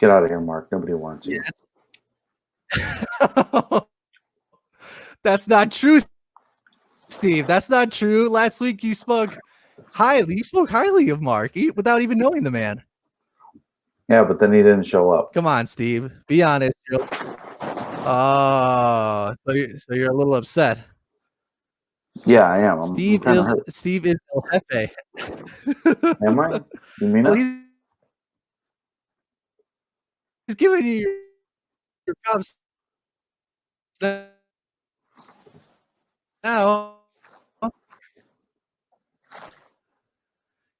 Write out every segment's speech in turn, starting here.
Get out of here, Mark. Nobody wants you. Yeah. That's not true, Steve. That's not true. Last week you spoke highly. You spoke highly of Mark without even knowing the man. Yeah, but then he didn't show up. Come on, Steve. Be honest. Oh, so you're a little upset. Yeah, I am. Steve I'm is hurt. Steve is El Jefe. Am I? You mean Well, that? he's giving you your props now.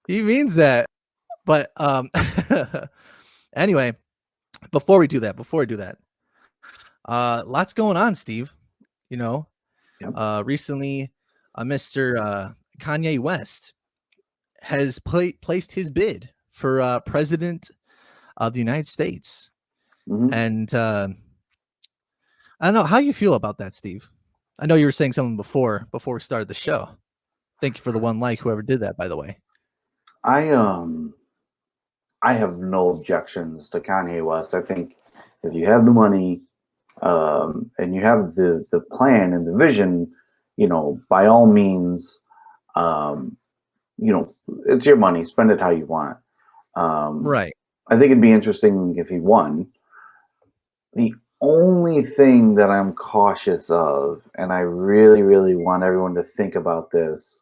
He means that. But anyway, before we do that, lots going on, Steve. You know, Yep. recently, Mr. Kanye West has placed his bid for president of the United States, and I don't know how you feel about that, Steve. I know you were saying something before we started the show. Thank you for the one like, whoever did that, by the way. I have no objections to Kanye West. I think if you have the money and you have the plan and the vision, by all means, it's your money. Spend it how you want. Right. I think it'd be interesting if he won. The only thing that I'm cautious of, and I really, really want everyone to think about this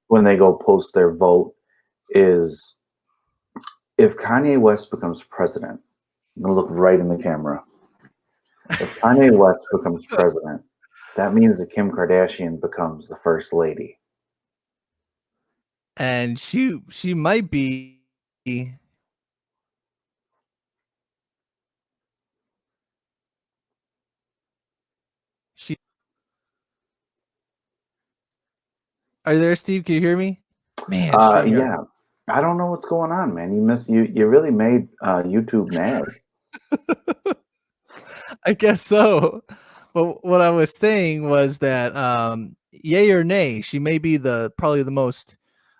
when they go post their vote, is if Kanye West becomes president, I'm going to look right in the camera. If Kanye West becomes president, that means that Kim Kardashian becomes the first lady. And she might be. Are you there, Steve? Can you hear me? Man, yeah. I don't know what's going on, man. You really made YouTube mad. I guess so. But what I was saying was that yay or nay, she may be probably the most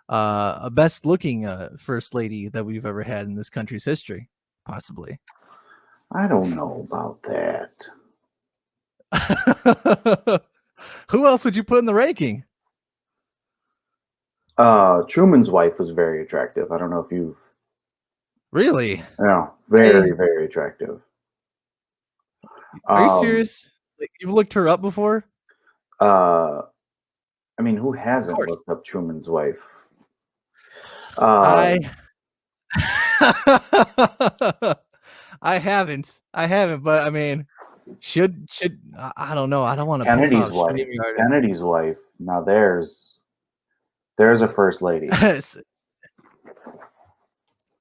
best looking first lady that we've ever had in this country's history, possibly. I don't know about that. Who else would you put in the ranking? Truman's wife was very attractive. I don't know if you've really. Yeah, very attractive. Are you serious? Like, you've looked her up before? I mean, who hasn't looked up Truman's wife? I haven't, but I mean, should I don't know. I don't want to piss off Kennedy's wife. Now there's a first lady.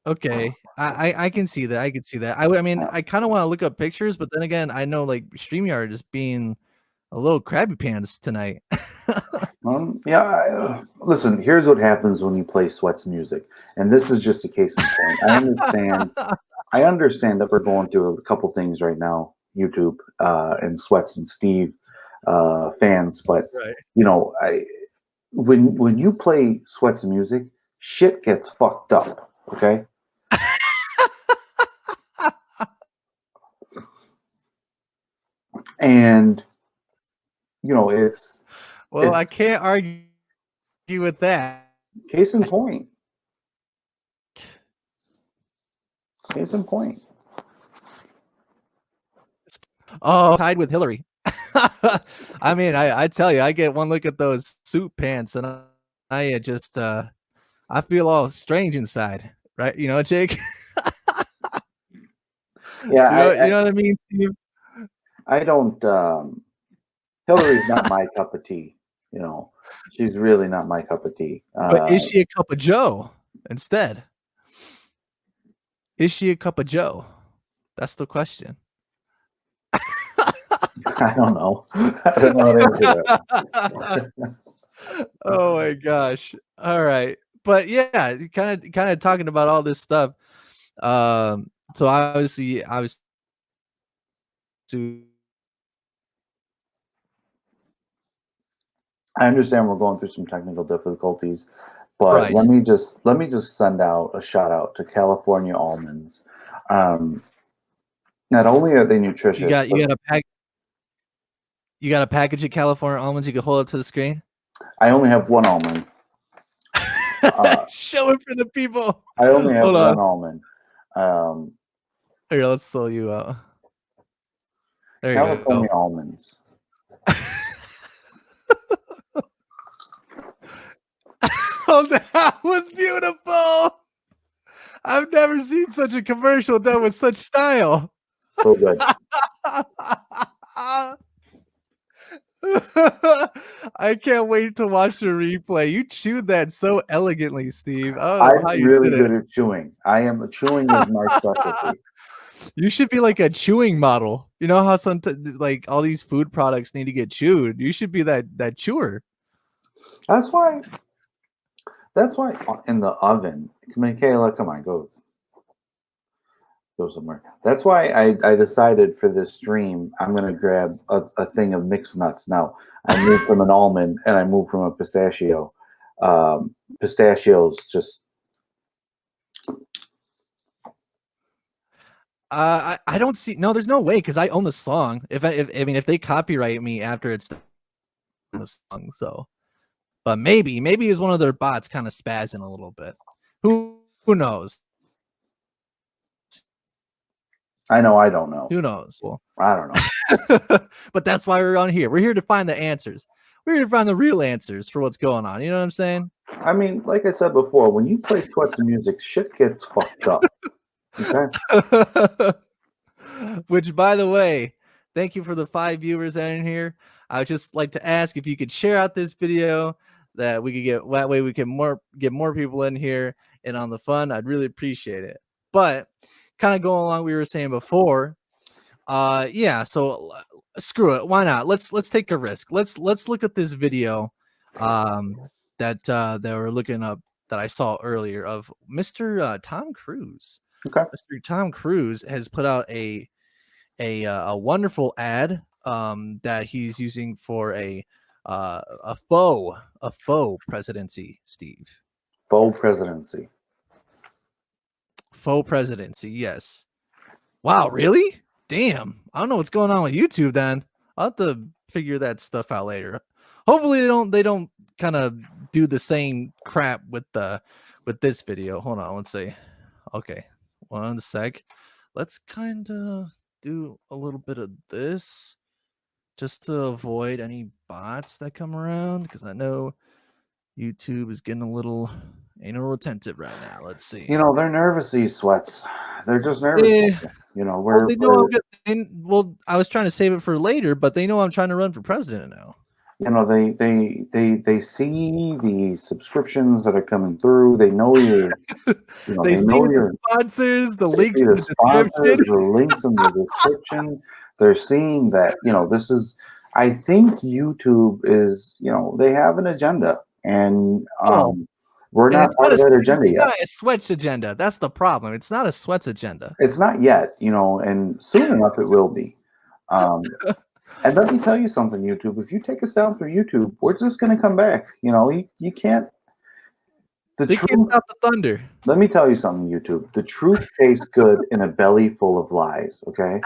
Okay, I can see that. I mean, I kind of want to look up pictures, but then again, I know like StreamYard is being a little crabby pants tonight. Yeah. Listen, here's what happens when you play Sweat's music, and this is just a case in point. I understand that we're going through a couple things right now, YouTube and Sweats and Steve fans, but when you play Sweat's music, shit gets fucked up. Okay. And it's I can't argue with that. Case in point. Oh, tied with Hillary. I mean, I tell you, I get one look at those suit pants, and I just I feel all strange inside, right? You know, Jake. Yeah, you know what I mean, Steve? I don't. Hillary's not my cup of tea. She's really not my cup of tea. But is she a cup of Joe instead? Is she a cup of Joe? That's the question. I don't know. I don't know what to answer. Oh my gosh! All right, but yeah, kind of talking about all this stuff. So obviously, I understand we're going through some technical difficulties, but let me just send out a shout out to California Almonds. Not only are they nutritious, you got a package of California almonds you can hold up to the screen. I only have one almond. Show it for the people. I only have one almond. Here, let's slow you out. There you California go. almonds. Oh, that was beautiful. I've never seen such a commercial done with such style. So good. I can't wait to watch the replay. You chewed that so elegantly, Steve. I don't know how I'm you really did good it. at chewing. Chewing is my specialty. You should be like a chewing model. You know how like all these food products need to get chewed. You should be that chewer. That's why in the oven, Michaela, come on, go somewhere. That's why I decided for this stream, I'm going to grab a thing of mixed nuts. Now, I moved from an almond and I moved from a pistachio. Pistachios just... I don't see. No, there's no way because I own the song. If they copyright me after it's the song, so. But maybe is one of their bots kind of spazzing a little bit. Who knows? I know. I don't know. Who knows? Well, I don't know. But that's why we're on here. We're here to find the answers. We're here to find the real answers for what's going on. You know what I'm saying? I mean, like I said before, when you play Sweats and music, shit gets fucked up. Okay. Which, by the way, thank you for the 5 viewers in here. I would just like to ask if you could share out this video that we could that way we can get more people in here and on the fun. I'd really appreciate it. But kind of going along, we were saying before, yeah. So screw it. Why not? Let's take a risk. Let's look at this video, that we're looking up that I saw earlier of Mr. Tom Cruise. Okay. Mr. Tom Cruise has put out a wonderful ad that he's using for a faux presidency, Steve. Faux presidency. Faux presidency, yes. Wow, really? Damn. I don't know what's going on with YouTube then. I'll have to figure that stuff out later. Hopefully they don't kind of do the same crap with this video. Hold on, let's see. Okay. 1 sec. Let's kind of do a little bit of this just to avoid any bots that come around, because I know YouTube is getting a little attentive right now. Let's see. You know, they're nervous, these Sweats. They're just nervous. Yeah. You know, well, I was trying to save it for later, but they know I'm trying to run for president now. You know, they see the subscriptions that are coming through. They know you're, you know, they see the sponsors, the links in the description. The links in the description. They're seeing that, you know, this is, I think YouTube is, you know, they have an agenda, and we're not part of that agenda yet. It's not a Sweats agenda. That's the problem. It's not a Sweats agenda. It's not yet, you know, and soon enough it will be. And let me tell you something, YouTube. If you take us down through YouTube, we're just going to come back. You know, you can't. They can't stop the thunder. Let me tell you something, YouTube. The truth tastes good in a belly full of lies, okay?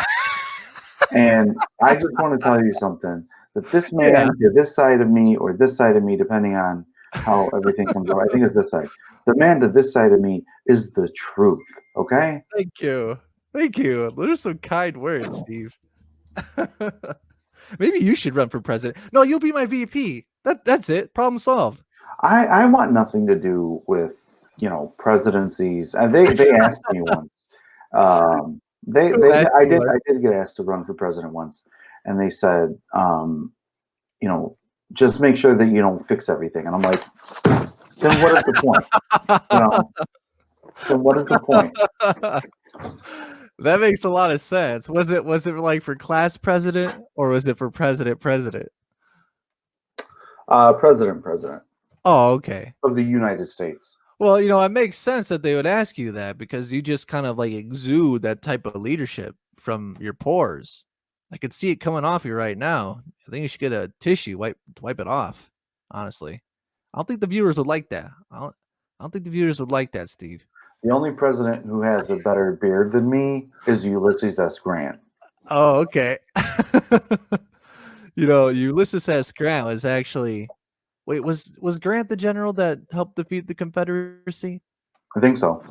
And I just want to tell you something. That this man to this side of me or this side of me, depending on how everything comes out. I think it's this side. The man to this side of me is the truth, okay? Thank you. Thank you. Those are some kind words, Steve. Maybe you should run for president. No, you'll be my VP. That's it. Problem solved. I want nothing to do with, you know, presidencies. They asked me once. I did get asked to run for president once, and they said, you know, just make sure that you don't fix everything. And I'm like, then what is the point? You know, then what is the point? That makes a lot of sense. Was it like for class president, or was it for president? President. Oh, okay. Of the United States. Well, you know, it makes sense that they would ask you that, because you just kind of like exude that type of leadership from your pores. I could see it coming off you right now. I think you should get a tissue, wipe it off. Honestly, I don't think the viewers would like that. I don't think the viewers would like that, Steve. The only president who has a better beard than me is Ulysses S. Grant. Oh, okay. Ulysses S. Grant was actually. Wait, was Grant the general that helped defeat the Confederacy? I think so.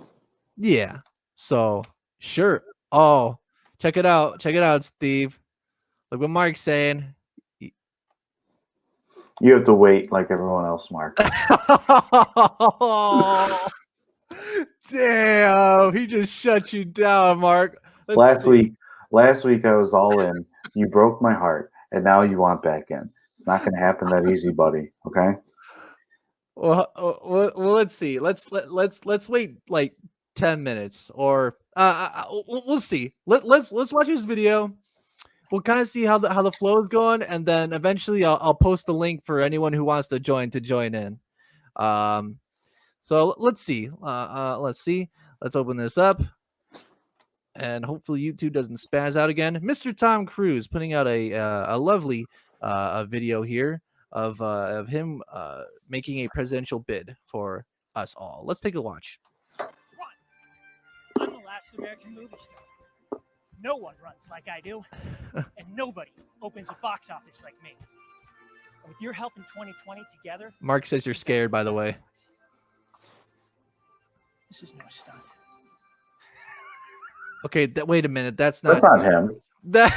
Yeah. So sure. Oh, check it out. Check it out, Steve. Look what Mark's saying. You have to wait like everyone else, Mark. Damn, he just shut you down, Mark. Last week I was all in. You broke my heart, and now you want back in. It's not going to happen that easy, buddy. Okay. Well, let's see. Let's wait like 10 minutes, or we'll see. Let's watch this video. We'll kind of see how the flow is going, and then eventually I'll post the link for anyone who wants to join in. So let's see. Let's open this up, and hopefully YouTube doesn't spaz out again. Mr. Tom Cruise putting out a lovely video here of him making a presidential bid for us all. Let's take a watch. I'm the last American movie star. No one runs like I do, and nobody opens a box office like me. And with your help in 2020 together... Mark says you're scared, by the way. This is no stunt. Okay, wait a minute. That's not him. That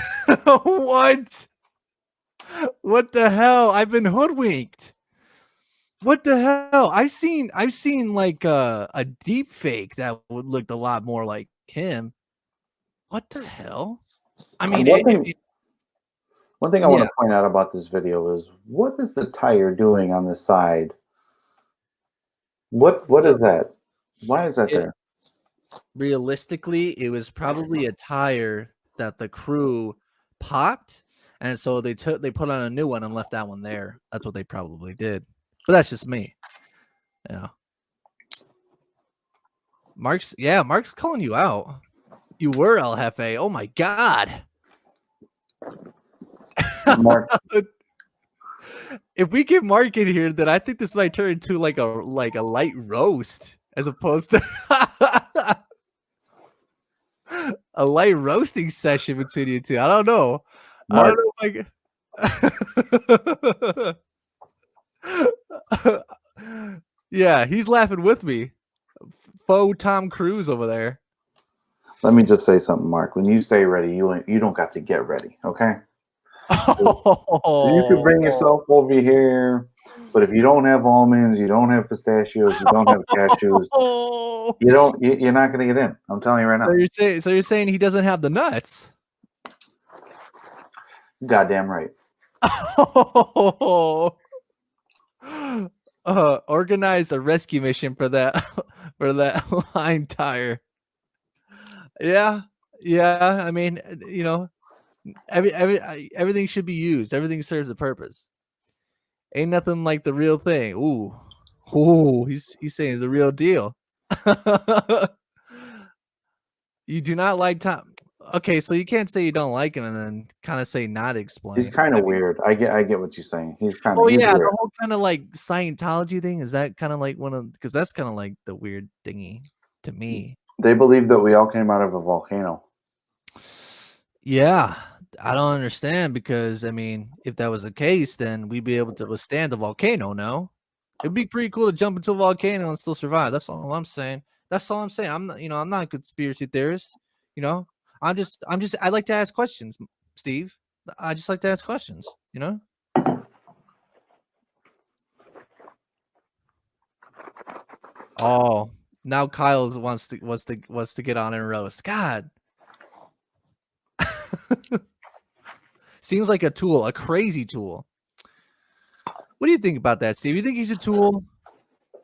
what? What the hell? I've been hoodwinked. What the hell? I've seen like a deep fake that would look a lot more like him. What the hell? I mean, one thing I want to point out about this video is, what is the tire doing on the side? What is that? Why is that there? Realistically, it was probably a tire that the crew popped, and so they put on a new one and left that one there. That's what they probably did. But that's just me. Yeah. Mark's calling you out. You were El Jefe. Oh my God. Mark. If we get Mark in here, then I think this might turn into like a light roast as opposed to a light roasting session between you two. I don't know. Mark. I don't know. Yeah, he's laughing with me. Faux Tom Cruise over there. Let me just say something, Mark. When you stay ready, you don't got to get ready, okay? You can bring yourself over here, but if you don't have almonds, you don't have pistachios, you don't have cashews, you're not going to get in. I'm telling you right now. So you're saying he doesn't have the nuts? Goddamn right. Organize a rescue mission for that line tire. Yeah. I mean, everything should be used. Everything serves a purpose. Ain't nothing like the real thing. Ooh, he's saying it's the real deal. You do not like Tom. Okay, so you can't say you don't like him and then kind of say not explain. He's kind of weird. I get what you're saying. He's kind of. Oh yeah, weird. the whole kind of like Scientology thing, is that kind of like one of, because that's kind of like the weird thingy to me. They believe that we all came out of a volcano. Yeah, I don't understand, because I mean, if that was the case, then we'd be able to withstand the volcano. No, it'd be pretty cool to jump into a volcano and still survive. That's all I'm saying. I'm not a conspiracy theorist. I like to ask questions, Steve. I just like to ask questions, Oh, now Kyle wants to get on and roast. God. Seems like a tool, a crazy tool. What do you think about that, Steve? You think he's a tool?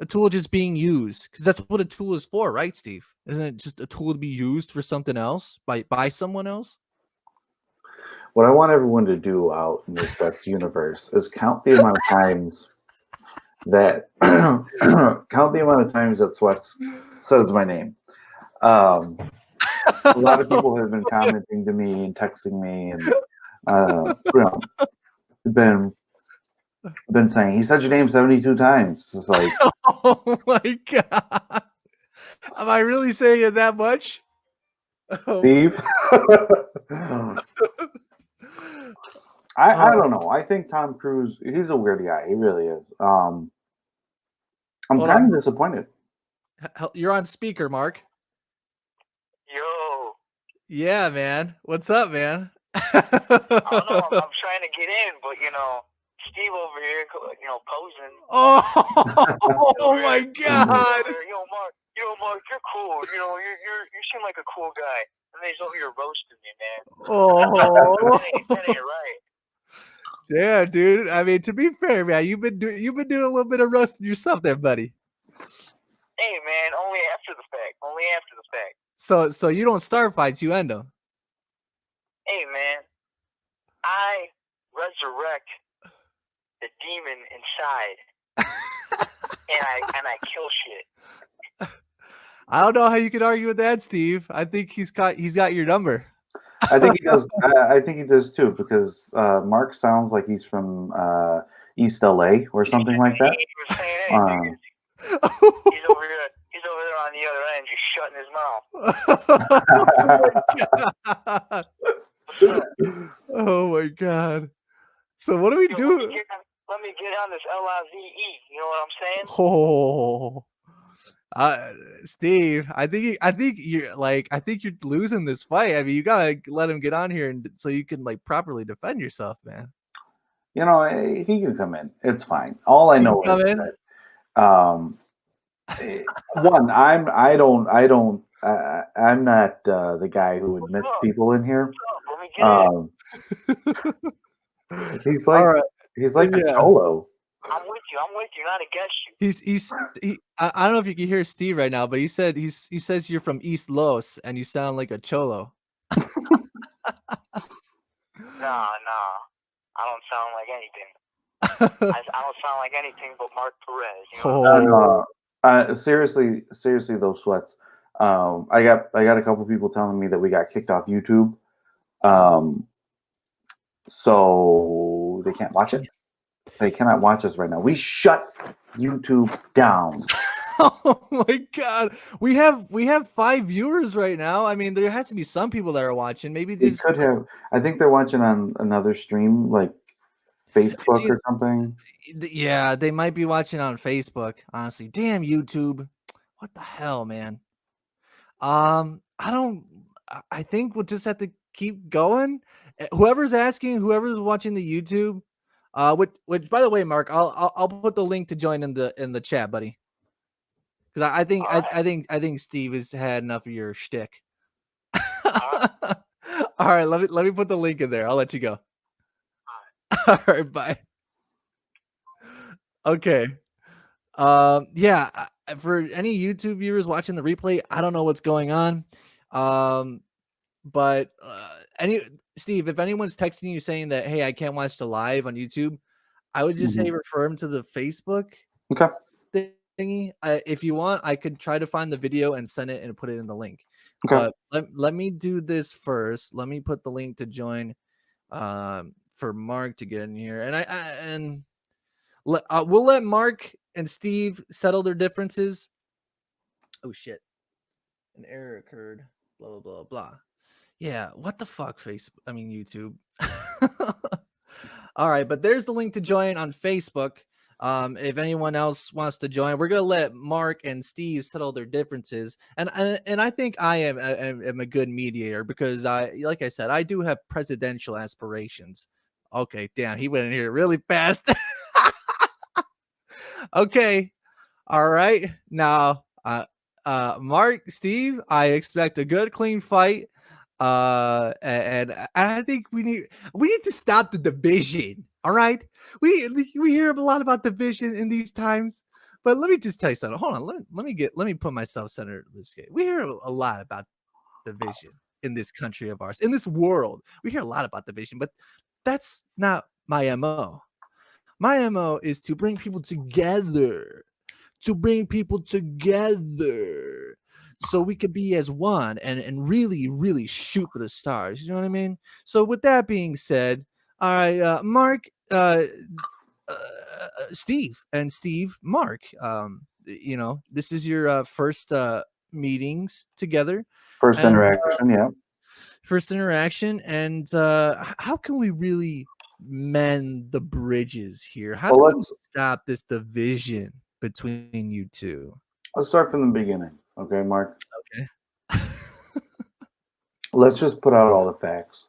A tool just being used? Because that's what a tool is for, right, Steve? Isn't it just a tool to be used for something else by someone else? What I want everyone to do out in this Sweats universe is count the amount of times that Sweats says my name. A lot of people have been commenting to me and texting me and been saying, he said your name 72 times. It's like, oh my God. Am I really saying it that much? Steve? I don't know. I think Tom Cruise, he's a weird guy. He really is. I'm kind of disappointed. You're on speaker, Mark. Yo. Yeah, man. What's up, man? I don't know. I'm trying to get in, but Steve over here, posing. Oh my God! Yo, Mark, you're cool. You seem like a cool guy. And then he's over here roasting me, man. Oh, that ain't right. Yeah, dude. I mean, to be fair, man, you've been doing a little bit of roasting yourself there, buddy. Hey, man, only after the fact. Only after the fact. So you don't start fights, you end them. Hey, man, I resurrect the demon inside, and I kill shit. I don't know how you could argue with that, Steve. I think he's got your number. I think he does. I think he does too, because Mark sounds like he's from East LA or something like that. He was saying anything. He's over there on the other end, just shutting his mouth. Oh my God! So what do we do? Let me get on this LIVE. You know what I'm saying? Oh, Steve, I think you're losing this fight. I mean, you gotta let him get on here, and so you can properly defend yourself, man. You know, he can come in. It's fine. All I know is that, one, I'm not the guy who admits people in here. He's like a cholo. I'm with you, not against you. I don't know if you can hear Steve right now, but he says you're from East Los and you sound like a cholo. Nah. I don't sound like anything. I don't sound like anything but Mark Perez. Seriously, those sweats. I got a couple people telling me that we got kicked off YouTube. So they can't watch it. They cannot watch us right now. We shut YouTube down. Oh my God. We have 5 viewers right now. I mean, there has to be some people that are watching. Maybe they could have. I think they're watching on another stream, like Facebook or something. Yeah, they might be watching on Facebook. Honestly, damn YouTube. What the hell, man? I think we'll just have to keep going. Whoever's watching the YouTube, which by the way, Mark, I'll put the link to join in the chat, buddy. Because I think Steve has had enough of your shtick. All right, let me put the link in there. I'll let you go. All right, bye. Okay. Yeah, for any YouTube viewers watching the replay, I don't know what's going on. But Steve, if anyone's texting you saying that, hey, I can't watch the live on YouTube, I would just say refer them to the Facebook thingy. If you want, I could try to find the video and send it and put it in the link. Okay. But let me do this first. Let me put the link to join for Mark to get in here. And we'll let Mark and Steve settle their differences. Oh shit. An error occurred. Blah blah blah blah. Yeah, what the fuck, YouTube. All right, but there's the link to join on Facebook. If anyone else wants to join, we're gonna let Mark and Steve settle their differences, and I think I am a good mediator because like I said, I do have presidential aspirations. Okay, damn, he went in here really fast. Okay, all right, now, Mark, Steve, I expect a good, clean fight. And I think we need to stop the division. All right, we hear a lot about division in these times, but let me just tell you something. Hold on, let me put myself centered. We hear a lot about division in this country of ours, in this world. We hear a lot about division, but that's not my MO. My MO is to bring people together. So we could be as one and really, really shoot for the stars. You know what I mean? So with that being said, all right, Mark, Steve, Mark, this is your first meetings together. First And, interaction, yeah. First interaction, and how can we really mend the bridges here? How Well, can we stop this division between you two? let's start from the beginning, okay, Mark? Okay. Let's just put out all the facts,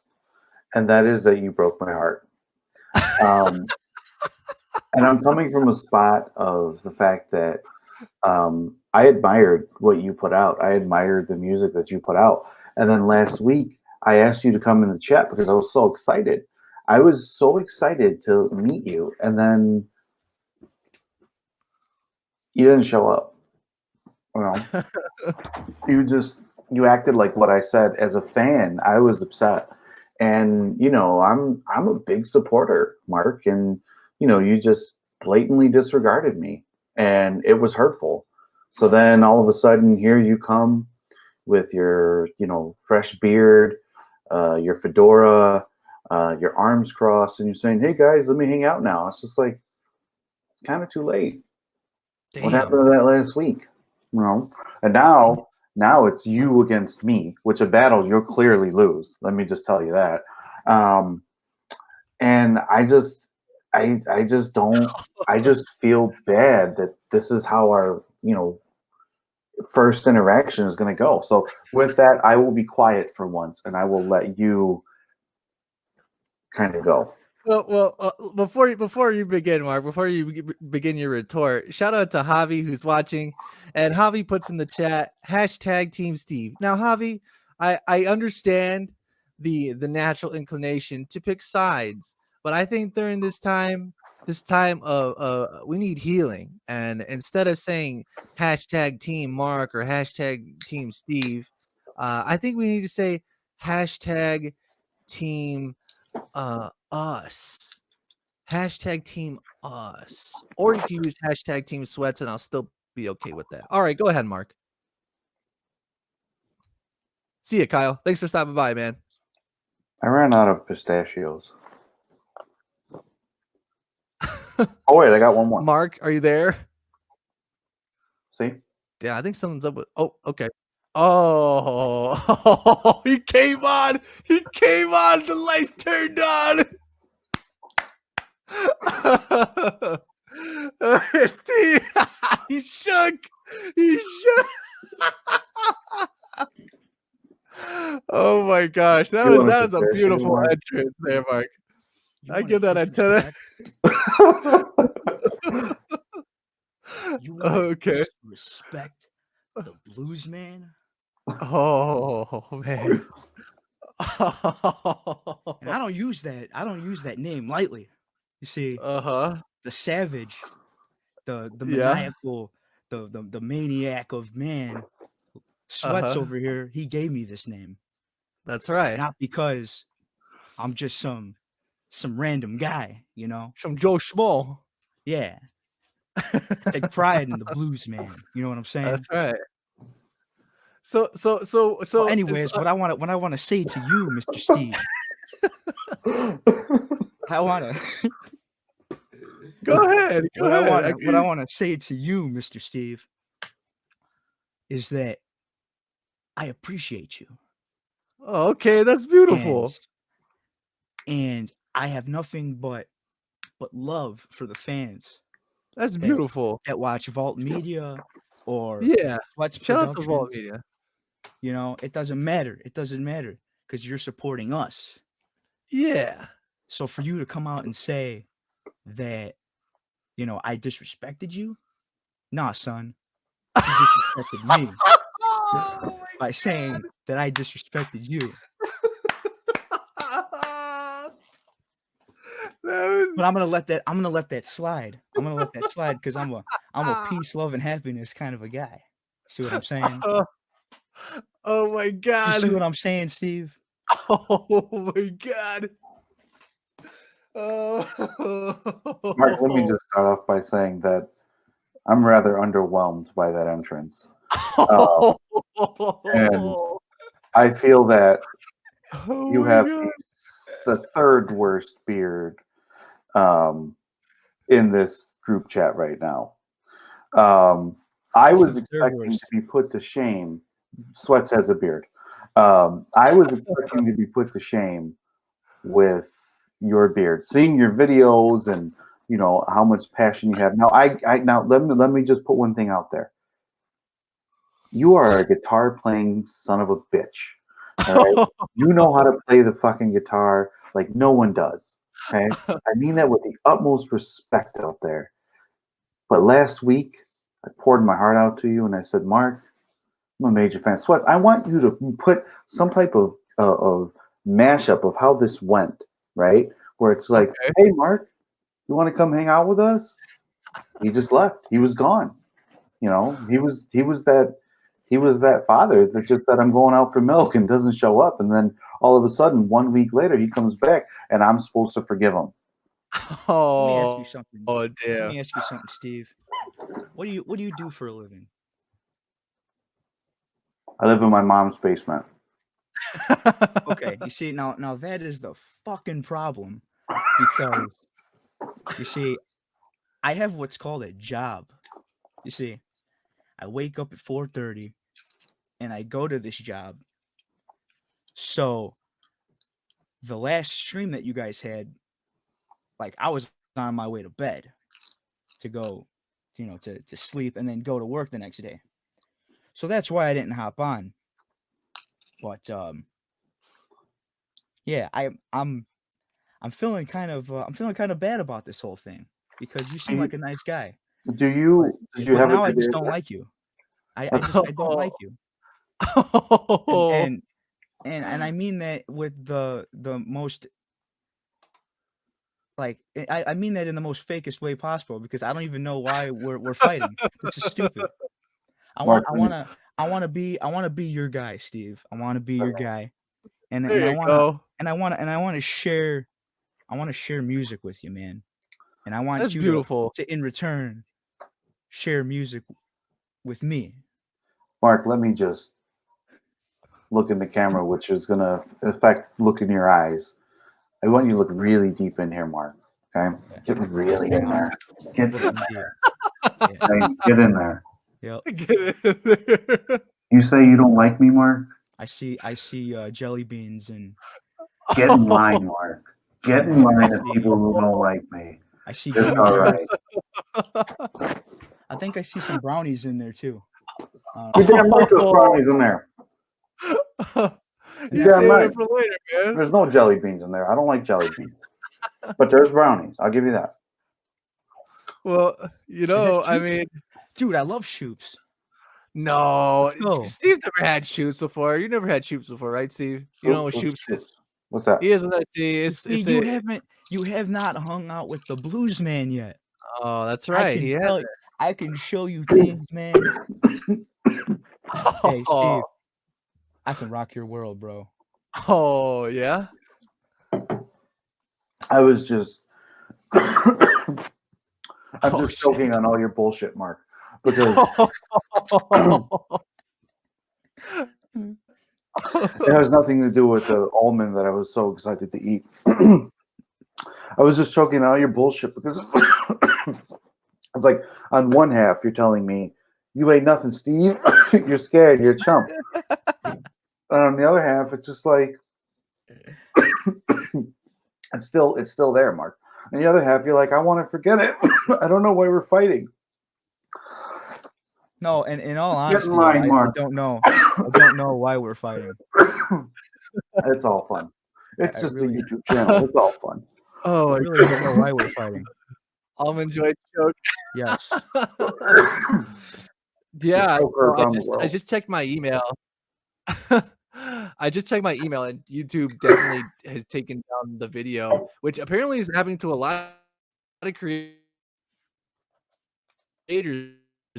and that is that you broke my heart. And I'm coming from a spot of the fact that I admired what you put out. I admired the music that you put out. And then last week, I asked you to come in the chat because I was so excited. I was so excited to meet you, and then you didn't show up. You know, you acted like what I said. As a fan, I was upset, and I'm a big supporter, Mark, and you just blatantly disregarded me, and it was hurtful. So then all of a sudden, here you come with your fresh beard, your fedora, your arms crossed, and you're saying, "Hey guys, let me hang out now." It's just like it's kind of too late. Damn. What happened to that last week? And now it's you against me, which a battle you'll clearly lose. Let me just tell you that. And I just don't. I just feel bad that this is how our first interaction is going to go. So with that, I will be quiet for once, and I will let you kind of go. Well, before you begin, Mark, before you begin your retort, shout out to Javi who's watching, and Javi puts in the chat #Team Steve. Now, Javi, I understand the natural inclination to pick sides, but I think during this time of we need healing, and instead of saying #Team Mark or #Team Steve, I think we need to say #Team us. #Team us. Or you can use #Team Sweats, and I'll still be okay with that. All right, go ahead, Mark. See ya, Kyle. Thanks for stopping by, man. I ran out of pistachios. Oh wait, I got one more. Mark, are you there? See? Yeah, I think someone's up with. Oh, okay. Oh, he came on. He came on. The lights turned on. Steve, he shook. He shook. Oh my gosh, that was a beautiful entrance there, Mark. I give that a 10. You want Okay. to respect the blues man? Oh man. And I don't use that name lightly. You see, the savage, the maniacal, the maniac of man, Sweats over here, he gave me this name. That's right. Not because I'm just some random guy, Some Joe Schmo. Yeah. Take pride in the blues man. You know what I'm saying? That's right. So well, anyways, what I want to say to you, Mr. Steve. I want to Go ahead. What I want to say to you, Mr. Steve, is that I appreciate you. Oh, okay, that's beautiful. And I have nothing but love for the fans. That's beautiful. That watch Vault Media or Sweats Shout out to Vault Media. It doesn't matter. It doesn't matter because you're supporting us. Yeah. So for you to come out and say that, I disrespected you, nah, son, you disrespected me by saying that I disrespected you. But I'm gonna let that slide. I'm gonna let that slide because I'm a peace, love, and happiness kind of a guy. See what I'm saying? Oh my god! You see what I'm saying, Steve? Oh my god! Mark, let me just start off by saying that I'm rather underwhelmed by that entrance. And I feel that you have the third worst beard in this group chat right now. I was They're expecting worse. to be put to shame. Sweats has a beard. I was expecting to be put to shame with your beard, seeing your videos and how much passion you have. Now, now let me just put one thing out there. You are a guitar playing son of a bitch. All right, you know how to play the fucking guitar like no one does. Okay, I mean that with the utmost respect out there. But last week, I poured my heart out to you, and I said, Mark, I'm a major fan of Sweats. I want you to put some type of mashup of how this went, right? Where it's like, Okay. hey, Mark, you want to come hang out with us? He just left. He was gone. He was that father that just said, I'm going out for milk and doesn't show up. And then all of a sudden, 1 week later, he comes back and I'm supposed to forgive him. Let me ask you something. Oh, Let damn. me ask you something, Steve. What do you do for a living? I live in my mom's basement. Okay, you see, now that is the fucking problem, because you see, I have what's called a job. You see, I wake up at 4:30 and I go to this job. So the last stream that you guys had, like, I was on my way to bed to go, to sleep and then go to work the next day. So that's why I didn't hop on. But yeah, I'm feeling kind of bad about this whole thing, because you seem like a nice guy. Did you But have now a I good just day? don't like you. I don't like you. Oh. And I mean that with the most, like, I mean that in the most fakest way possible, because I don't even know why we're fighting. This is stupid. I Mark, want to be your guy, Steve. I want to be your guy. And There I you want go. to share music with you, man. And I want That's you beautiful. to in return share music with me. Mark, let me just look in the camera, which is going to affect look in your eyes. I want you to look really deep in here, Mark. Okay? Get really in there. Get in there. Okay? Get in there. Yep. Get in there. You say you don't like me, Mark? I see jelly beans and Get in line, Mark. Get in line of people who don't like me. I see It's gummy all bears. right. I think I see some brownies in there too. You're damn right there's brownies in there. You damn saving right. it for later, man. There's no jelly beans in there. I don't like jelly beans. But there's brownies. I'll give you that. Well, I Shoops? mean, Dude, I love Shoops. no, Let's go. Steve's never had shoots before. You never had shoots before, right, Steve? You know what What's shoots is? What's that? He isn't. See, it's You have not hung out with the blues man yet. Oh, that's right. I can show you things, man. Hey, Steve, I can rock your world, bro. Oh, yeah? I was just I'm just shit. joking on all your bullshit, Mark. Because it has nothing to do with the almond that I was so excited to eat. I was just joking on all your bullshit because it's like, on one half you're telling me you ain't nothing, Steve. You're scared, you're a chump. And on the other half, it's just like it's still there, Mark. On the other half, you're like, I want to forget it. I don't know why we're fighting. No, and in all honesty, line, I Mark. don't know. I don't know why we're fighting. It's all fun. It's I just really- a YouTube channel. It's all fun. Oh, I really don't know why we're fighting. Almond Joy joke. Yes. Yeah, Joker so around the world. I just checked my email. I just checked my email, and YouTube definitely has taken down the video, which apparently is happening to a lot of creators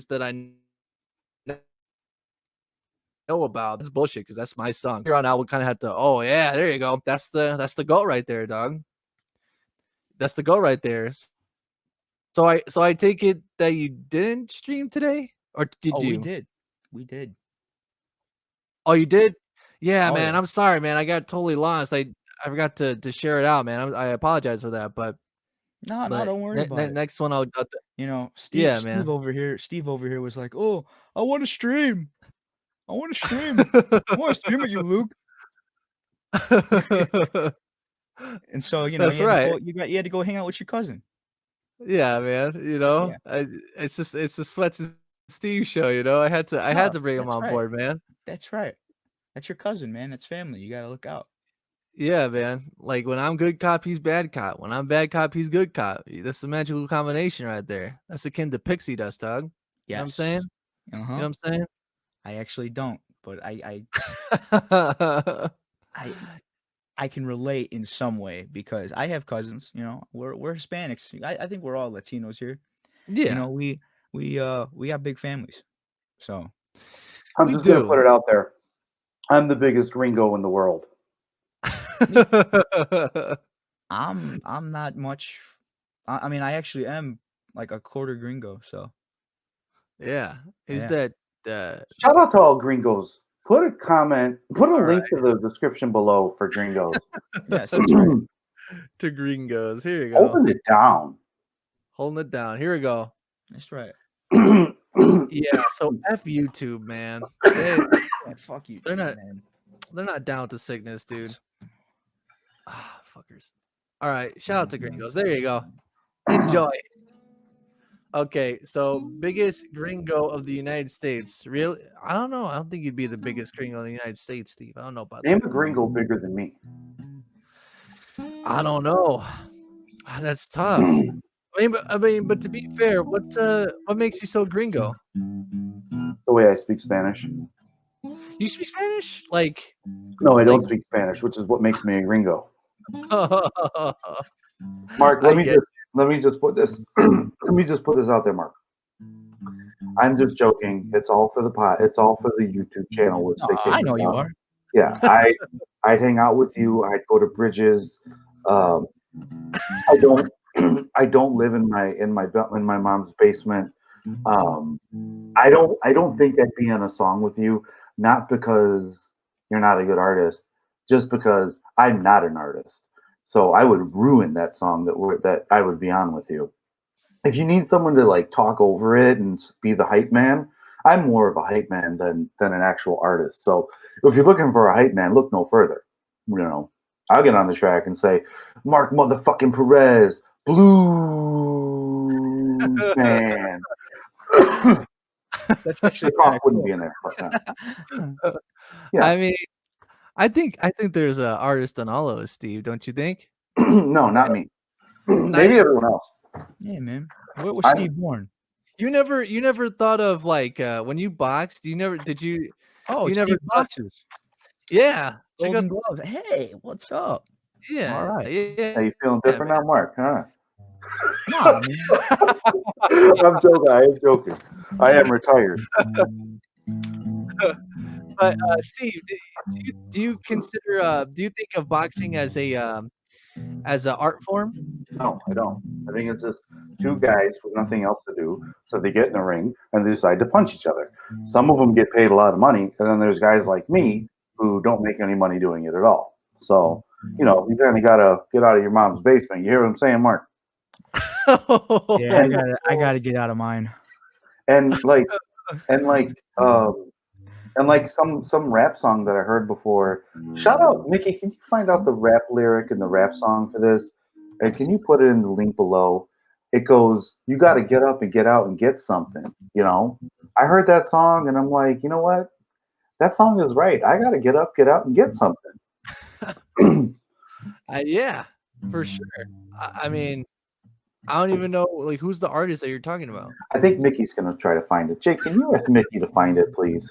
that I know about. That's bullshit, because that's my song. Here on out, we'll kind of have to. Oh yeah, there you go. That's the goat right there, dog. That's the goat right there. So I take it that you didn't stream today, or did you? We did. Oh, you did? Yeah, Oh, man. yeah. I'm sorry, man. I got totally lost. I forgot to share it out, man. I apologize for that, but No, But don't worry about it. next one, I'll You know, yeah, Steve man. over here was like, "Oh, I want to stream. I want to stream. I want to stream with you, Luke." And so, you know, That's right. you had to go hang out with your cousin. Yeah, man. Yeah. It's the Sweats and Steve show. I had No, to bring him that's on right. board, man. That's right. That's your cousin, man. That's family. You gotta look out. Yeah, man. Like when I'm good cop, he's bad cop. When I'm bad cop, he's good cop. That's a magical combination right there. That's akin to pixie dust, dog. You know what I'm Yes. saying? You know what I'm saying? I actually don't, but I can relate in some way because I have cousins. You know, we're Hispanics. I think we're all Latinos here. You Yeah, know, we got big families. So I'm we just gonna do. put it out there. I'm the biggest gringo in the world. I'm not much. I mean, I actually am like a quarter gringo. So Yeah. Is yeah. that Shout out to all gringos. Put a comment, put a All link to the description below for gringos. Yes, that's right. to gringos? Here you go. Open it down. Holding it down. Here we go. That's right. Yeah. So F YouTube, man. Yeah, fuck you, They're not- man. They're not down with the sickness, dude. Ah, fuckers. All right. Shout out to gringos. There you go. Enjoy. Okay, so biggest gringo of the United States. Really? I don't know. I don't think you'd be the biggest gringo in the United States, Steve. I don't know about Name that. a gringo bigger than me. I don't know. That's tough. I mean, but to be fair, what makes you so gringo? The way I speak Spanish. You speak Spanish? Like No, I don't Like- speak Spanish, which is what makes me a gringo. I Mark, let me get- just put this let me just put this out there, Mark. I'm just joking. It's all for the pot. It's all for the YouTube channel. Which they I know you are. Yeah, I'd hang out with you. I'd go to Bridges. I don't I don't live in my mom's basement. I don't think I'd be on a song with you, not because you're not a good artist, just because I'm not an artist. So I would ruin that song that I would be on with you. If you need someone to like talk over it and be the hype man, I'm more of a hype man than an actual artist. So if you're looking for a hype man, look no further. I'll get on the track and say, Mark motherfucking Perez, blues man. That's actually Cough kind of wouldn't cool. be in there. But, Yeah. I mean, I think there's an artist on all of us, Steve. Don't you think? no, not me. Maybe everyone else. Yeah, man. Where was Steve born? You never thought of like when you boxed? Did you? Oh, You it's never Steve thought- Boxers. Yeah. Check Golden out, Gloves. Hey, what's up? yeah. All right. Yeah. Are you feeling different now, Mark? Huh? Nah, man. I'm joking. I am joking. I am retired. But Steve, do you consider? Do you think of boxing as an art form? No, I don't. I think it's just two guys with nothing else to do, so they get in the ring and they decide to punch each other. Some of them get paid a lot of money, and then there's guys like me who don't make any money doing it at all. So, you kind of gotta get out of your mom's basement. You hear what I'm saying, Mark? Yeah, I gotta get out of mine. And like some rap song that I heard before. Shout out, Mickey. Can you find out the rap lyric and the rap song for this? And can you put it in the link below? It goes, "You got to get up and get out and get something." I heard that song and I'm like, you know what? That song is right. I got to get up, get out, and get something. Yeah, for sure. I mean, I don't even know like who's the artist that you're talking about. I think Mickey's gonna try to find it. Jake, can you ask Mickey to find it, please?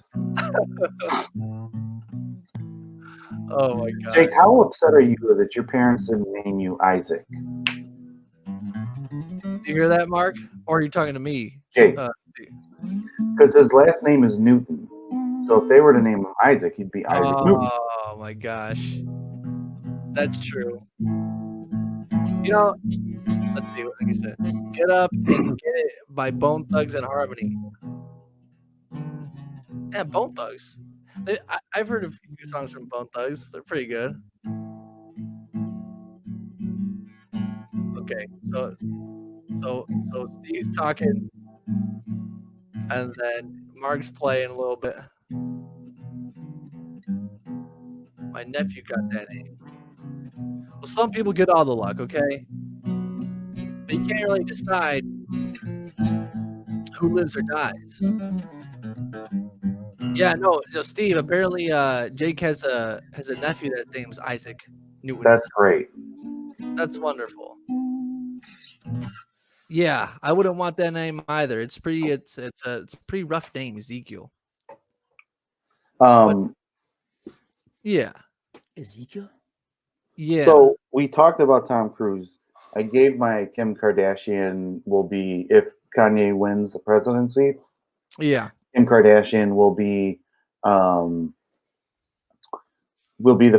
Oh my god. Jake, how upset are you that your parents didn't name you Isaac? Do you hear that, Mark? Or are you talking to me? Jake. Because his last name is Newton. So if they were to name him Isaac, he'd be Isaac Newton. Oh my gosh. That's true. Let's see what he said. Get Up and Get It by Bone Thugs and Harmony. Yeah, Bone Thugs. I've heard a few songs from Bone Thugs. They're pretty good. Okay, so Steve's talking, and then Mark's playing a little bit. My nephew got that name. Well, some people get all the luck, okay? But you can't really decide who lives or dies. Yeah, no, so Steve, apparently Jake has a nephew that's name's Isaac Newton. That's great. That's wonderful. Yeah, I wouldn't want that name either. It's a pretty rough name, Ezekiel. Yeah. Ezekiel? Yeah. So we talked about Tom Cruise. I gave my Kim Kardashian will be, if Kanye wins the presidency, Yeah. Kim Kardashian will be the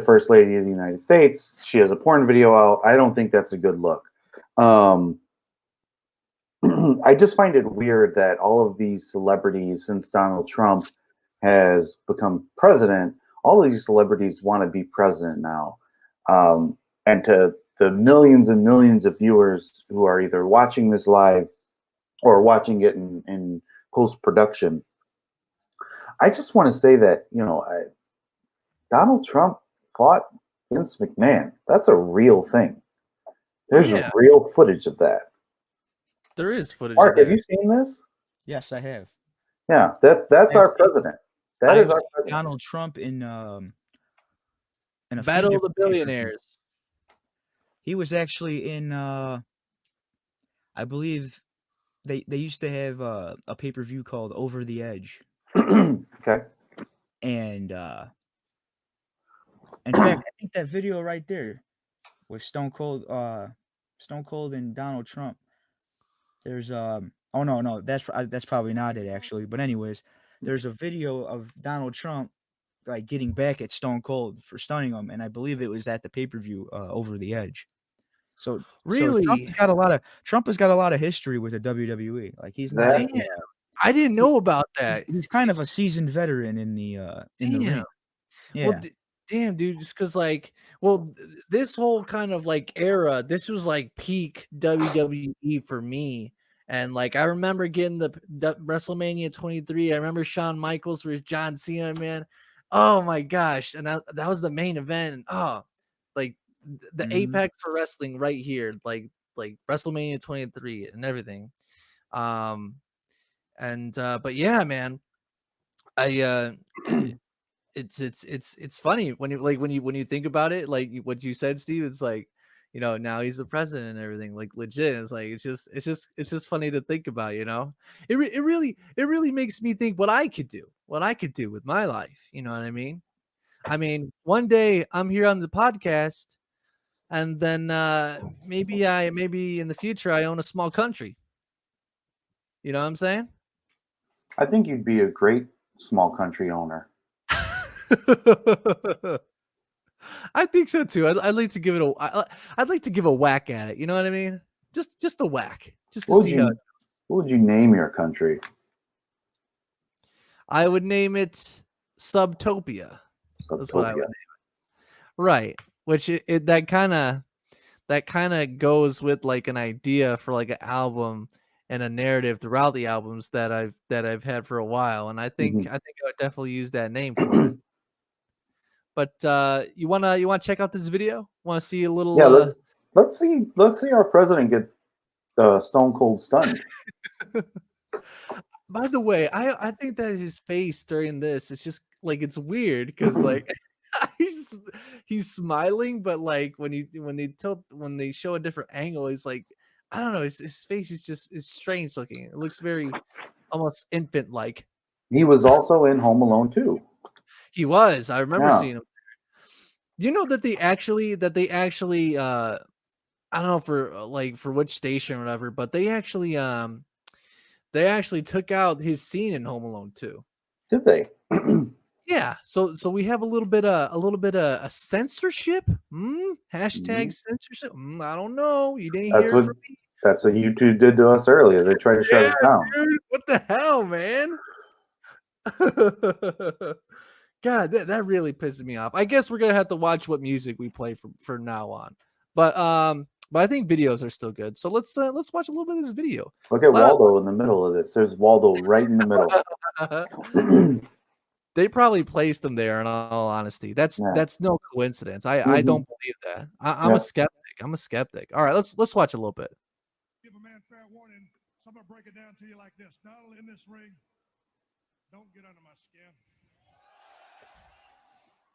first lady of the United States. She has a porn video out. I don't think that's a good look. I just find it weird that all of these celebrities, since Donald Trump has become president, all of these celebrities want to be president now. And to the millions and millions of viewers who are either watching this live or watching it in post-production, I just want to say that, Donald Trump fought Vince McMahon. That's a real thing. There's real footage of that. There is footage. Mark, have you seen this? Yes, I have. Yeah, that's our president. That is our president. Donald Trump in a Battle of the Billionaires. He was actually in I believe they used to have a pay-per-view called Over the Edge. Okay. And in fact, I think that video right there with Stone Cold and Donald Trump. There's oh no, that's probably not it actually. But anyways, there's a video of Donald Trump like getting back at Stone Cold for stunning him, and I believe it was at the pay-per-view Over the Edge. So really, Trump has got a lot of history with the WWE. Like he's not. I didn't know about that. He's kind of a seasoned veteran in the ring. Yeah. Well, damn, dude, just because this whole kind of like era, this was like peak WWE for me. And like I remember getting the WrestleMania 23. I remember Shawn Michaels versus John Cena, man. Oh my gosh. And that was the main event. Oh, like the apex for wrestling right here, like WrestleMania 23 and everything. But yeah, man, it's funny when you think about it, like what you said, Steve. It's like, now he's the president and everything, like legit. It's like it's just funny to think about. It really makes me think what I could do with my life. You know what I mean? One day I'm here on the podcast, and then maybe in the future I own a small country. You know what I'm saying? I think you'd be a great small country owner. I think so too. I'd like to give it I'd like to give a whack at it. You know what I mean? Just a whack, just to see how. What would you name your country? I would name it Subtopia. That's what I would name it. Right, which that kind of goes with like an idea for like an album and a narrative throughout the albums that I've had for a while, and I think I would definitely use that name for it. But you wanna check out this video? Want to see a little? Yeah, let's see our president get stone cold stunned. By the way, I think that his face during this is just like it's weird because like he's smiling, but like when they show a different angle, he's like, I don't know, his face is strange looking. It looks very almost infant like. He was also in Home Alone 2. He was. I remember seeing him. You know that they actually I don't know for which station or whatever, but they actually took out his scene in Home Alone 2. Did they? Yeah. So we have a little bit of censorship. Hashtag censorship. I don't know. You didn't hear it from me. That's what YouTube did to us earlier. They tried to shut us down. Dude, what the hell, man? God, that really pisses me off. I guess we're gonna have to watch what music we play from now on. But but I think videos are still good. So let's watch a little bit of this video. Look at Waldo in the middle of this. There's Waldo right in the middle. They probably placed him there. In all honesty, that's no coincidence. I don't believe that. I'm a skeptic. I'm a skeptic. All right, let's watch a little bit. Give a man fair warning. So I'm gonna break it down to you like this. Donald, in this ring, don't get under my skin.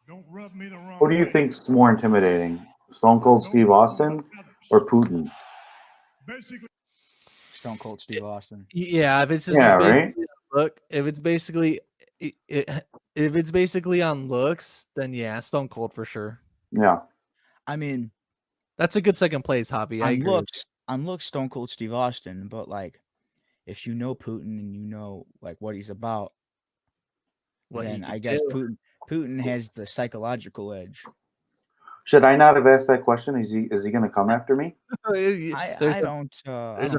Don't rub me the wrong Who do you think's more intimidating, Stone Cold Steve Austin or Putin? Basically, Stone Cold Steve Austin. Yeah, if it's just right. Look, if it's basically on looks, then yeah, Stone Cold for sure. Yeah. I mean, that's a good second place, Hobby. I agree. On looks, Stone Cold Steve Austin, but like, if you know Putin and you know like what he's about, then I guess Putin has the psychological edge. Should I not have asked that question? Is he going to come after me? There's a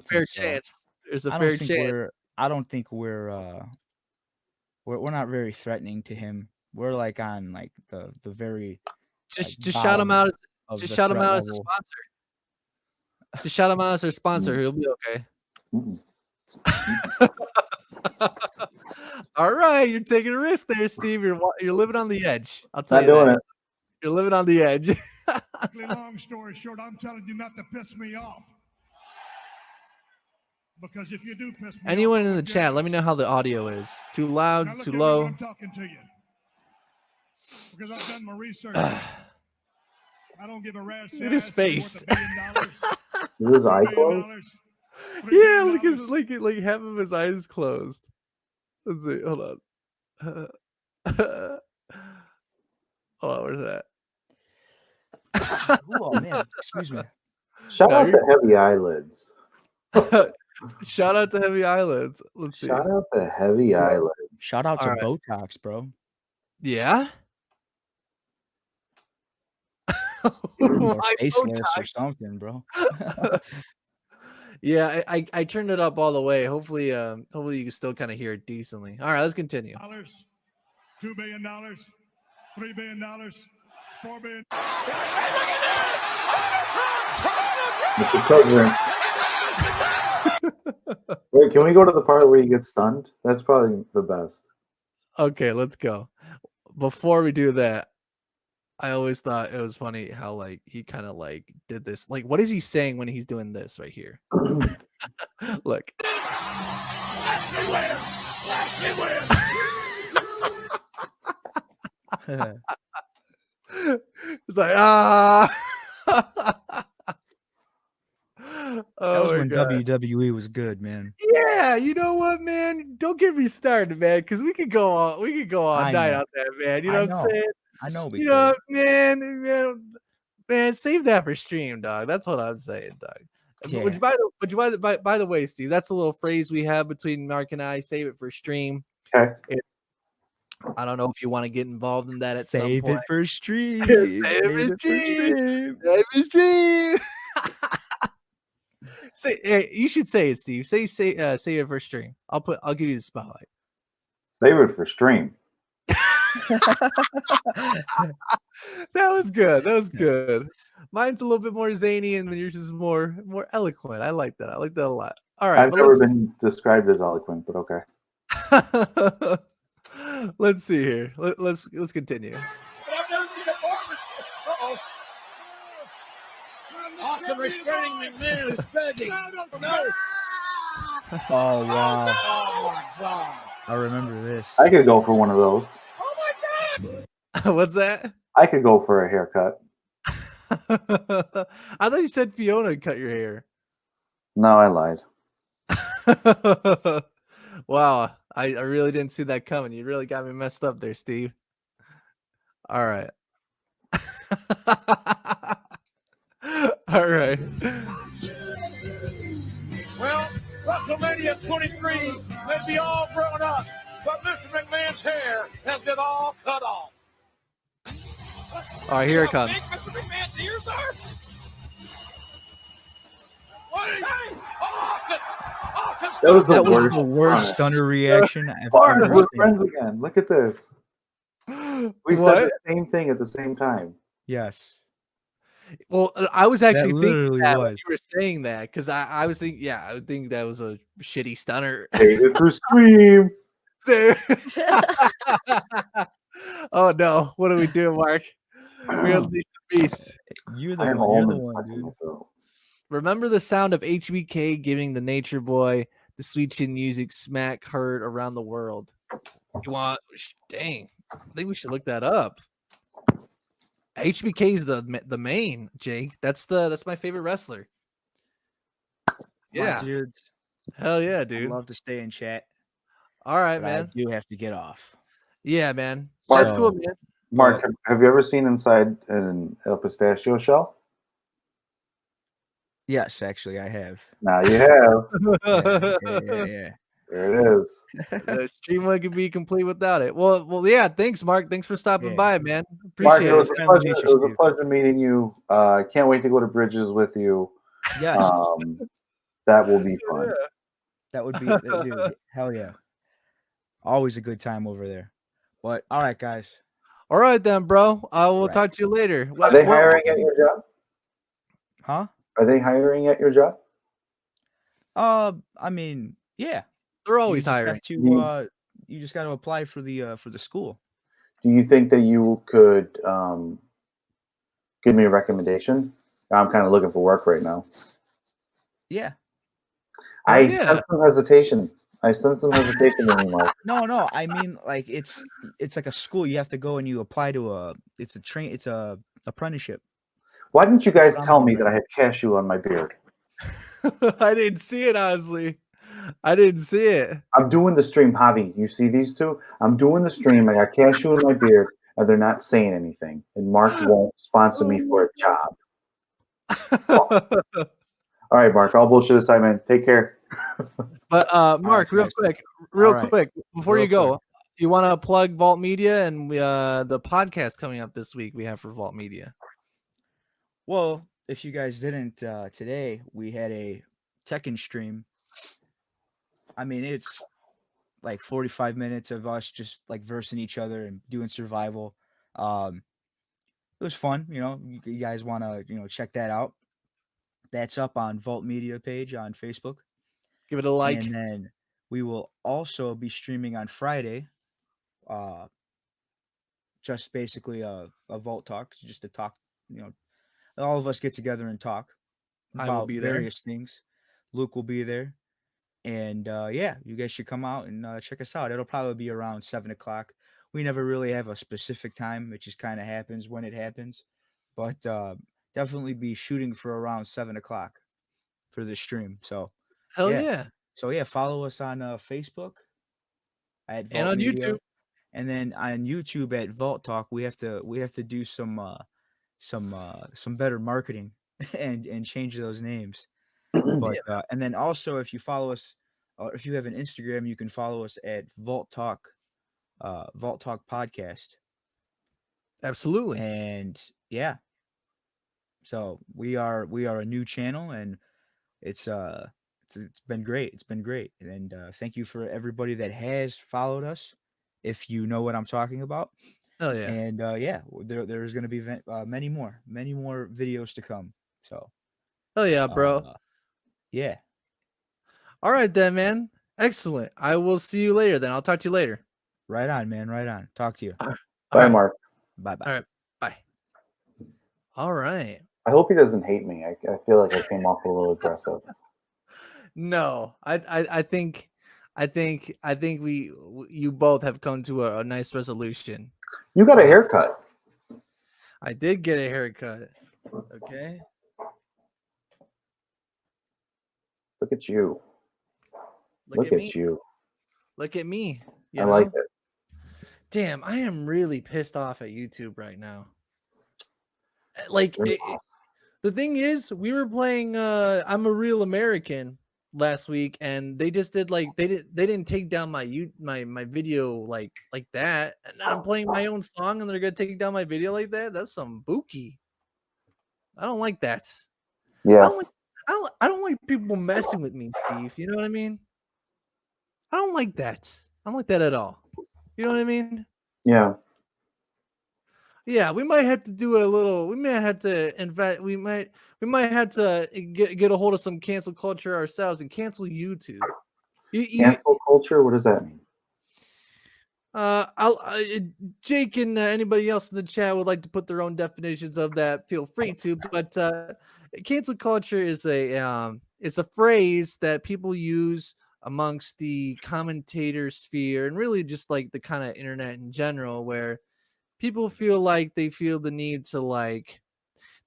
fair chance. There's a fair chance. I don't think we're not very threatening to him. We're like on like the very just shout him out. Just shout him out as a sponsor. Just shout him out as our sponsor. He'll be okay. All right, you're taking a risk there, Steve. You're living on the edge. I'll tell you that. You're living on the edge. Long story short, I'm telling you not to piss me off. Because if you do piss me Anyone off, in the chat, let me know how the audio is. Too loud, too low. I'm talking to you. Because I've done my research. I don't give a rat's Look at his face. Is his eye closed? Yeah, look like half of his eyes closed. Let's see. Hold on. Hold on, where's that? Oh man, excuse me. Shout out to Heavy Eyelids. Shout out to Heavy Eyelids. Let's see. Shout out to Heavy Eyelids. Shout out to Botox, bro. Yeah. Or faceless or something, bro. Yeah, I turned it up all the way. Hopefully you can still kind of hear it decently. All right, let's continue. $2 billion, $3 billion, $4 billion. Mr. President. Wait, can we go to the part where you get stunned? That's probably the best. Okay, let's go. Before we do that, I always thought it was funny how like he kind of like did this. Like, what is he saying when he's doing this right here? Look. Lashley wins! Lashley wins! It's like, ah. That was when WWE was good, man. Yeah, you know what, man? Don't get me started, man, because we could go all night out there, man. You know what I'm saying? I know. You know, man, save that for stream, dog. That's what I'm saying, dog. Yeah. By the way, Steve, that's a little phrase we have between Mark and I. Save it for stream. Okay. I don't know if you want to get involved in that at some point. Save it for stream. Save it for stream. Say, you should say it, Steve. Say it for stream. I'll give you the spotlight. Save it for stream. That was good. Mine's a little bit more zany, and then yours is more eloquent. I like that. I like that a lot. All right, I've never been described as eloquent, but okay. Let's see here. Let's continue. But I've never seen a barber. Uh-oh. Austin restraining McMahon is begging. No. Oh wow. Oh my God. I remember this. I could go for one of those. Oh my God. What's that? I could go for a haircut. I thought you said Fiona cut your hair. No, I lied. Wow, I really didn't see that coming. You really got me messed up there, Steve. All right. All right. Well, WrestleMania 23 may be all grown up, but Mr. McMahon's hair has been all cut off. All right, here it comes. Mr. McMahon's ears are? What is Austin? That was the worst stunner reaction I've ever We're seen. friends again. Look at this. We said the same thing at the same time. Yes. Well, I was actually thinking literally that when was. you were saying that because I was thinking, yeah, I would think that was a shitty stunner. Take it to stream. Oh no, what do we do, Mark? We unleash the beast. You're I the have one. You're the almonds one, stuck in my dude. throat. Remember the sound of HBK giving the Nature Boy the sweet chin music smack heard around the world. You want? Dang, I think we should look that up. HBK is the main, Jake. That's my favorite wrestler. My Yeah, dudes. hell yeah, I'd dude. love to stay and chat, All right, but I man. do have to get off. Yeah, man. Mark, That's cool, man. Mark, have you ever seen inside an El Pistachio shell? Yes, actually, I have. Now you have. Yeah. There it is. The stream wouldn't be complete without it. Well, yeah. Thanks, Mark. Thanks for stopping Yeah. by, man. Mark, Appreciate it was it. a Friendly pleasure. to meet It you, was a Steve. pleasure meeting you. I can't wait to go to Bridges with you. Yes, That will be fun. that would be, dude. Hell yeah. Always a good time over there. But all right, guys. All right, then, bro. I will Right. talk to you later. Are they hiring at your job? Huh? Are they hiring at your job? I mean, yeah. They're You always just hiring. have to, you just got to apply for the school. Do you think that you could give me a recommendation? I'm kind of looking for work right now. Yeah. I yeah. sense some hesitation. I sense some hesitation in you, Mark. No. I mean, like it's like a school. You have to go and you apply to it's a apprenticeship. Why didn't you guys what I'm tell me doing. that I had cashew on my beard? I didn't see it, honestly. I didn't see it. I'm doing the stream, Javi. You see these two? I'm doing the stream. I got cashew in my beard, and they're not saying anything. And Mark won't sponsor me for a job. All right, Mark. All bullshit aside, man. Take care. But Mark, real quick, before Real you go, quick. you want to plug Vault Media and the podcast coming up this week we have for Vault Media. Well, if you guys didn't today, we had a Tekken stream. I mean, it's like 45 minutes of us just like versing each other and doing survival. It was fun, you guys want to, check that out. That's up on Vault Media page on Facebook. Give it a like. And then we will also be streaming on Friday. Just basically a Vault Talk, just to talk, all of us get together and talk I will about be there. various things. Luke will be there. And yeah, you guys should come out and check us out. It'll probably be around 7:00. We never really have a specific time. It just kind of happens when it happens. But definitely be shooting for around 7:00 for this stream. So Hell yeah. yeah. So yeah, follow us on Facebook at Vault And on Media. YouTube. And then on YouTube at Vault Talk, we have to do some better marketing and change those names. But and then also if you follow us, or if you have an Instagram, you can follow us at Vault Talk Podcast. Absolutely. And yeah, so we are a new channel, and it's been great. It's been great, and thank you for everybody that has followed us. If you know what I'm talking about. Hell yeah. And yeah, there's going to be many more videos to come. So hell yeah, bro. Yeah. All right then, man. Excellent. I will see you later then. I'll talk to you later. Right on, man. Right on. Talk to you. Bye, right. Mark. Bye-bye. All right. Bye. All right. I hope he doesn't hate me. I feel like I came off a little aggressive. No, I think you both have come to a nice resolution. You got a haircut. I did get a haircut. Okay. Look at you. Look at you. Look at me. I like it. Damn, I am really pissed off at YouTube right now. Like, the thing is, we were playing I'm a Real American last week, and they just did like they didn't take down my video like that, and I'm playing my own song, and they're gonna take down my video like that. That's some bookie. I don't like that. Yeah. I don't like people messing with me, Steve. You know what I mean? I don't like that. I don't like that at all. You know what I mean? Yeah. Yeah, we might have to do a little. We may have to invest. We might have to get a hold of some cancel culture ourselves and cancel YouTube. Cancel culture? What does that mean? Jake and anybody else in the chat would like to put their own definitions of that. Feel free to. But cancel culture is it's a phrase that people use amongst the commentator sphere and really just like the kind of internet in general, where people feel like they feel the need to like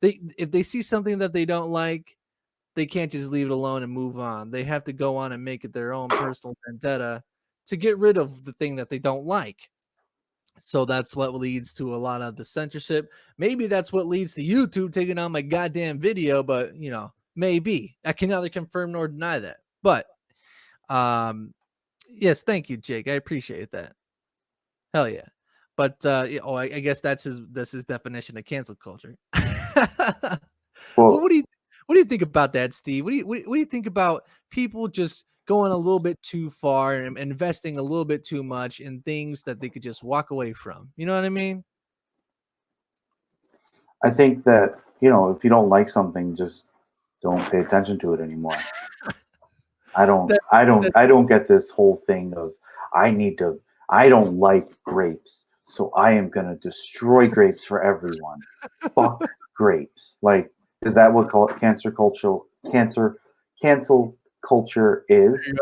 if they see something that they don't like, they can't just leave it alone and move on. They have to go on and make it their own personal vendetta to get rid of the thing that they don't like. So that's what leads to a lot of the censorship. Maybe that's what leads to YouTube taking on my goddamn video, but maybe. I can neither confirm nor deny that. But yes, thank you, Jake. I appreciate that. Hell yeah. But I guess that's his definition of cancel culture. Well, what do you think about that, Steve? What do you think about people just going a little bit too far and investing a little bit too much in things that they could just walk away from? You know what I mean? I think that, if you don't like something, just don't pay attention to it anymore. I don't get this whole thing of I don't like grapes, so I am going to destroy grapes for everyone. Fuck grapes. Like, is that what cancel culture is?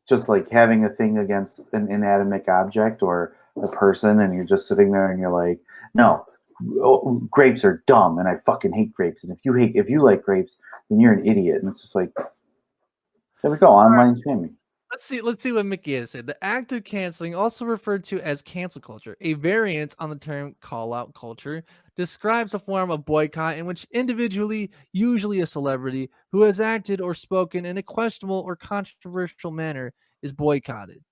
Just like having a thing against an inanimate object or a person, and you're just sitting there and you're like, no, grapes are dumb, and I fucking hate grapes. And if you like grapes, then you're an idiot. And it's just like, there we go, online shaming. Let's see what Mickey has said. The act of canceling, also referred to as cancel culture, a variant on the term call-out culture, describes a form of boycott in which individually, usually a celebrity, who has acted or spoken in a questionable or controversial manner is boycotted.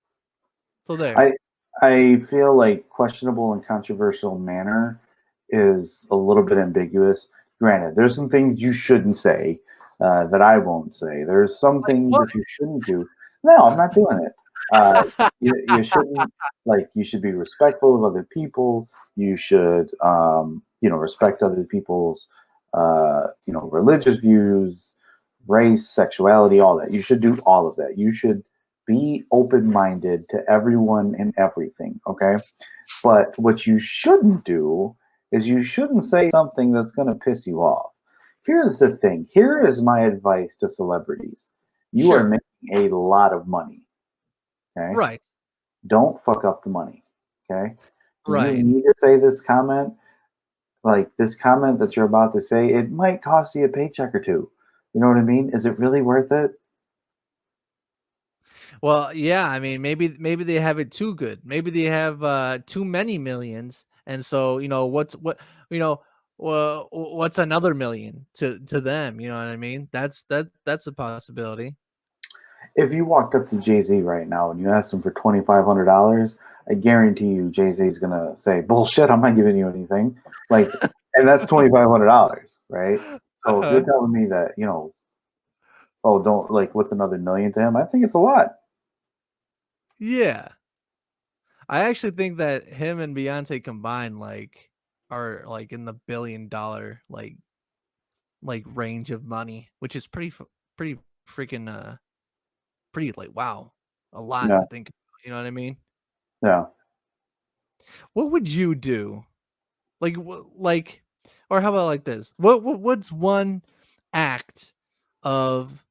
So there. I feel like questionable and controversial manner is a little bit ambiguous. Granted, there's some things you shouldn't say that I won't say. There's some things that you shouldn't do. No, I'm not doing it. You shouldn't, you should be respectful of other people. You should, respect other people's, religious views, race, sexuality, all that. You should do all of that. You should be open-minded to everyone and everything, okay? But what you shouldn't do is you shouldn't say something that's going to piss you off. Here's the thing. Here is my advice to celebrities. You are making a lot of money, okay? Right. Don't fuck up the money, okay? Right. You need to say this comment, like this comment that you're about to say, it might cost you a paycheck or two. You know what I mean? Is it really worth it? Well, yeah, I mean, maybe they have it too good. Maybe they have too many millions, and so what's another million to them? You know what I mean? That's a possibility. If you walked up to Jay-Z right now and you asked him for $2,500, I guarantee you Jay-Z is gonna say, "Bullshit! I'm not giving you anything." And that's $2,500, right? So if you're telling me that, don't what's another million to him? I think it's a lot. Yeah. I actually think that him and Beyonce combined are in the $1 billion range of money, which is pretty freaking pretty wow, a lot to think about, you know what I mean? Yeah. What would you do? Or how about like this? What's one act of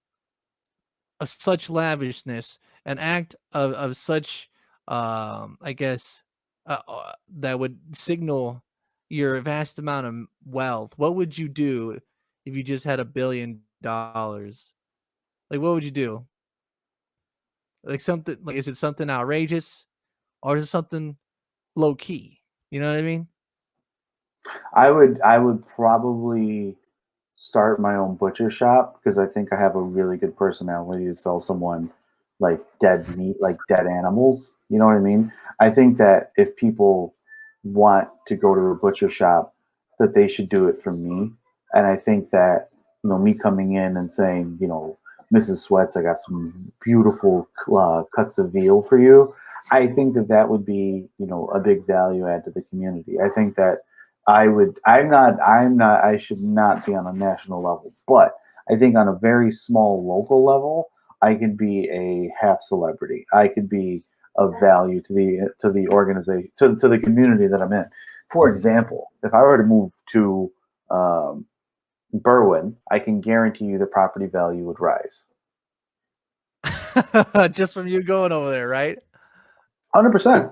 such lavishness, an act of such I guess that would signal your vast amount of wealth? What would you do if you just had $1 billion? What would you do? Something is it something outrageous, or is it something low key? You know what I mean? I would probably start my own butcher shop because I think I have a really good personality to sell someone dead meat, dead animals. You know what I mean? I think that if people want to go to a butcher shop, that they should do it from me. And I think that, me coming in and saying, Mrs. Sweats, I got some beautiful cuts of veal for you. I think that would be, a big value add to the community. I think that I should not be on a national level, but I think on a very small local level, I could be a half celebrity. I could be of value to the organization, to the community that I'm in. For example, if I were to move to Berwyn, I can guarantee you the property value would rise. Just from you going over there, right? 100%.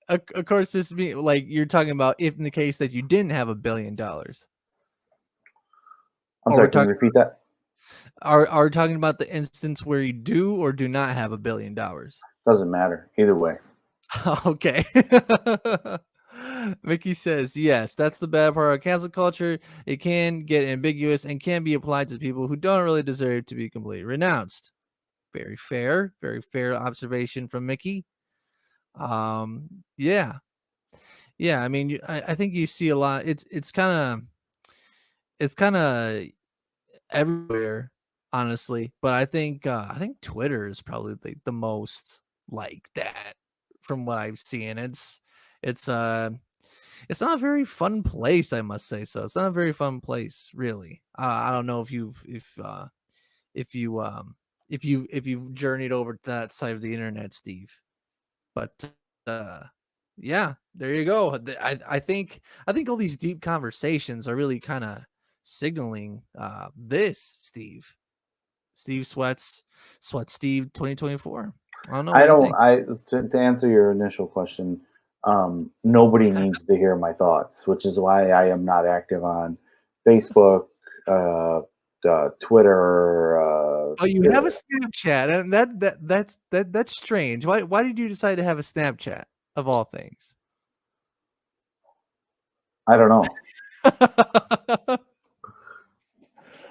Of course, this be like you're talking about if in the case that you didn't have $1 billion. I'm sorry, can you repeat that? Are we talking about the instance where you do or do not have $1 billion? Doesn't matter. Either way. Okay. Mickey says, yes, that's the bad part of cancel culture. It can get ambiguous and can be applied to people who don't really deserve to be completely renounced. Very fair observation from Mickey. Yeah. I mean, I think you see a lot. It's kind of everywhere, honestly. But I think Twitter is probably the most like that from what I've seen. It's not a very fun place, I must say. So it's not a very fun place, really. I don't know if you've journeyed over to that side of the internet, Steve. But yeah, there you go. I think all these deep conversations are really kind of signaling this, Steve. Steve Sweats Steve 2024. I don't know. To answer your initial question, nobody needs to hear my thoughts, which is why I am not active on Facebook, Twitter. Oh, you have a Snapchat, and that's strange. Why did you decide to have a Snapchat of all things? I don't know.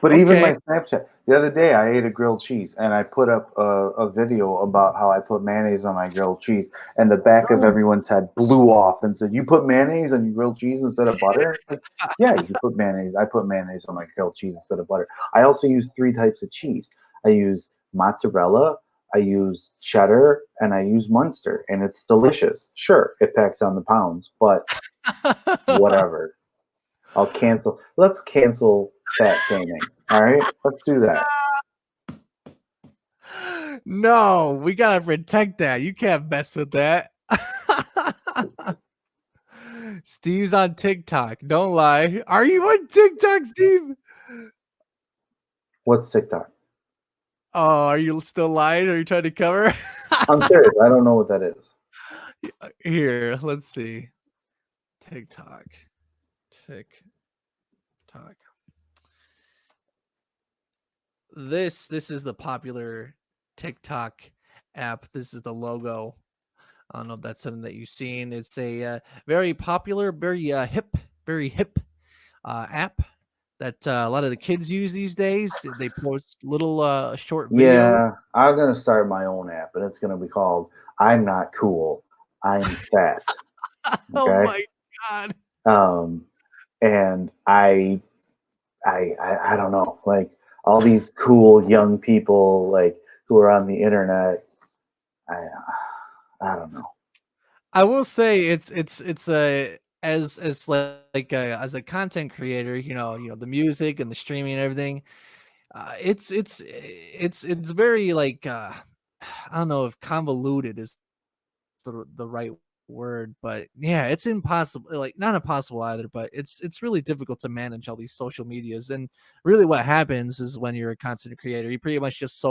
But okay. Even my Snapchat, the other day I ate a grilled cheese and I put up a video about how I put mayonnaise on my grilled cheese, and the back of everyone's head blew off and said, "You put mayonnaise on your grilled cheese instead of butter?" Like, yeah, you put mayonnaise. I put mayonnaise on my grilled cheese instead of butter. I also use 3 types of cheese. I use mozzarella, I use cheddar, and I use Munster, and it's delicious. Sure, it packs on the pounds, but whatever. I'll cancel. Let's cancel fat shaming. All right, let's do that. No, we gotta protect that. You can't mess with that. Steve's on TikTok. Don't lie. Are you on TikTok, Steve? What's TikTok? Oh, are you still lying? Are you trying to cover? I'm serious. I don't know what that is. Here, let's see. TikTok. This is the popular TikTok app. This is the logo. I don't know if that's something that you've seen. It's a very popular, very hip app that a lot of the kids use these days. They post little short videos. Yeah, I'm gonna start my own app, and it's gonna be called "I'm Not Cool, I'm Fat." Okay? Oh my god. And I don't know, like all these cool young people, like who are on the internet. I don't know. I will say it's a as as a content creator, you know the music and the streaming and everything. It's very like I don't know if convoluted is the right word, but yeah, it's impossible, like not impossible either, but it's really difficult to manage all these social medias. And really what happens is when you're a content creator, you pretty much just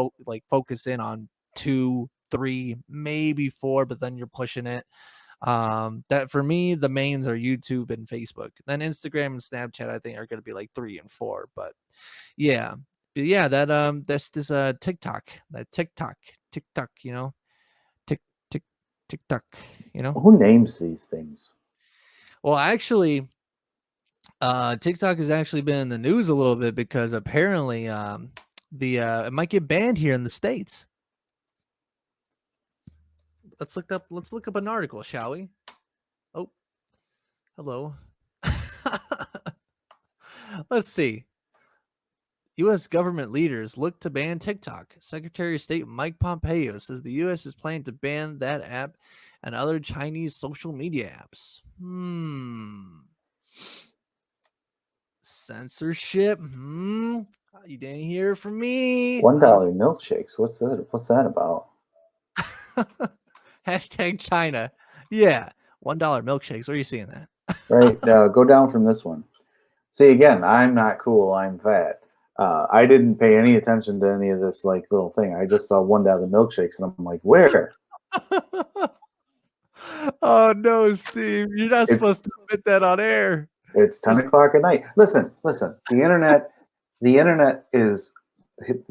focus in on 2, 3, maybe 4, but then you're pushing it. That for me, the mains are YouTube and Facebook. Then Instagram and Snapchat I think are going to be like 3 and 4, but yeah, that's this TikTok, you know, TikTok, you know. Who names these things? Well, actually, TikTok has actually been in the news a little bit because apparently it might get banned here in the States. Let's look up an article, shall we? Oh, hello. Let's see. U.S. government leaders look to ban TikTok. Secretary of State Mike Pompeo says the U.S. is planning to ban that app and other Chinese social media apps. Censorship. You didn't hear from me. $1 milkshakes. What's that? What's that about? Hashtag China. Yeah. $1 milkshakes. Where are you seeing that? Right. Go down from this one. See, again, I'm not cool. I'm fat. I didn't pay any attention to any of this like little thing. I just saw $1 milkshakes, and I'm like, where? Oh no, Steve! You're not supposed to admit that on air. It's 10 o'clock at night. Listen. The internet is.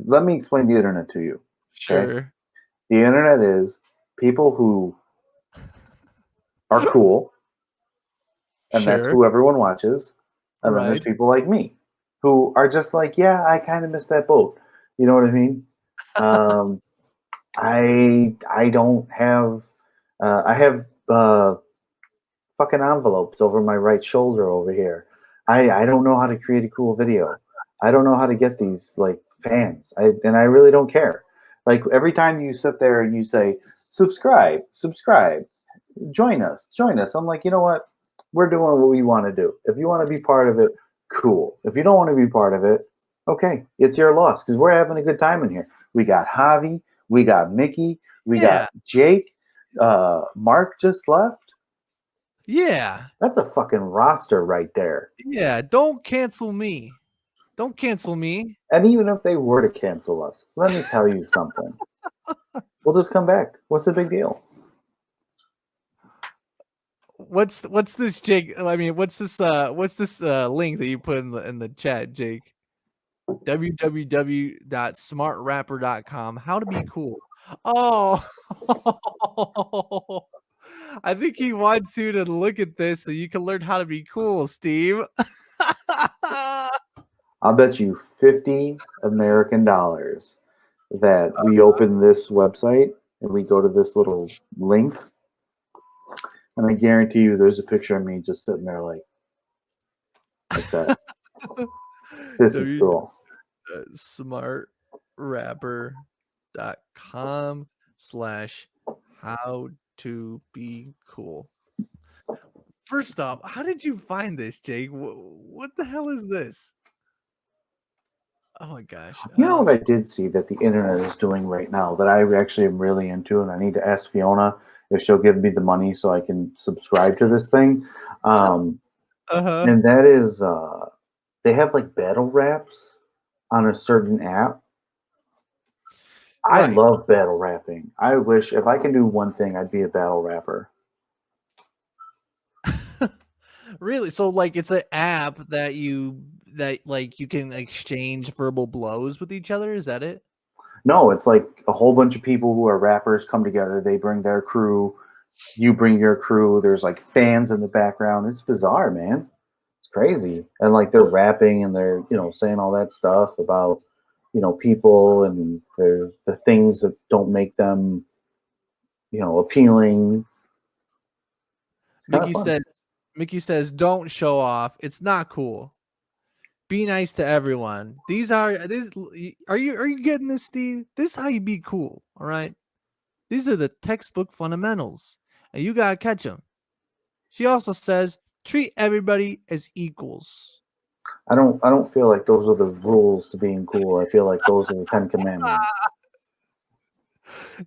Let me explain the internet to you. Okay? Sure. The internet is people who are cool, and that's who everyone watches. And then there's people like me who are just like, yeah, I kind of missed that boat. You know what I mean? I don't have. I have fucking envelopes over my right shoulder over here. I don't know how to create a cool video. I don't know how to get these like fans. And I really don't care. Like every time you sit there and you say, subscribe, join us. I'm like, you know what? We're doing what we want to do. If you want to be part of it, cool. If you don't want to be part of it, okay, it's your loss because we're having a good time in here. We got Javi, we got Mickey, we got Jake. Mark just left. Yeah. That's a fucking roster right there. Yeah, don't cancel me. Don't cancel me. And even if they were to cancel us, let me tell you something. We'll just come back. What's the big deal? What's this, Jake? I mean, what's this link that you put in the chat, Jake? www.smartrapper.com. How to be cool. Oh, I think he wants you to look at this so you can learn how to be cool, Steve. I'll bet you $50 American that we open this website and we go to this little link, and I guarantee you there's a picture of me just sitting there like that. This is cool. smartrapper.com/how to be cool. First off, how did you find this, Jake? What the hell is this? Oh my gosh. You know what I did see that the internet is doing right now that I actually am really into, and I need to ask Fiona if she'll give me the money so I can subscribe to this thing. And that is they have like battle raps on a certain app. I love battle rapping. I wish if I could do one thing, I'd be a battle rapper. Really? So like it's an app that you can exchange verbal blows with each other? Is that it? No, it's like a whole bunch of people who are rappers come together. They bring their crew. You bring your crew. There's like fans in the background. It's bizarre, man. It's crazy. And like they're rapping and they're, saying all that stuff about, people and the things that don't make them, appealing. Mickey says, don't show off. It's not cool. Be nice to everyone. Are you getting this, Steve? This is how you be cool. All right. These are the textbook fundamentals, and you gotta catch them. She also says, treat everybody as equals. I don't feel like those are the rules to being cool. I feel like those are the 10 Commandments.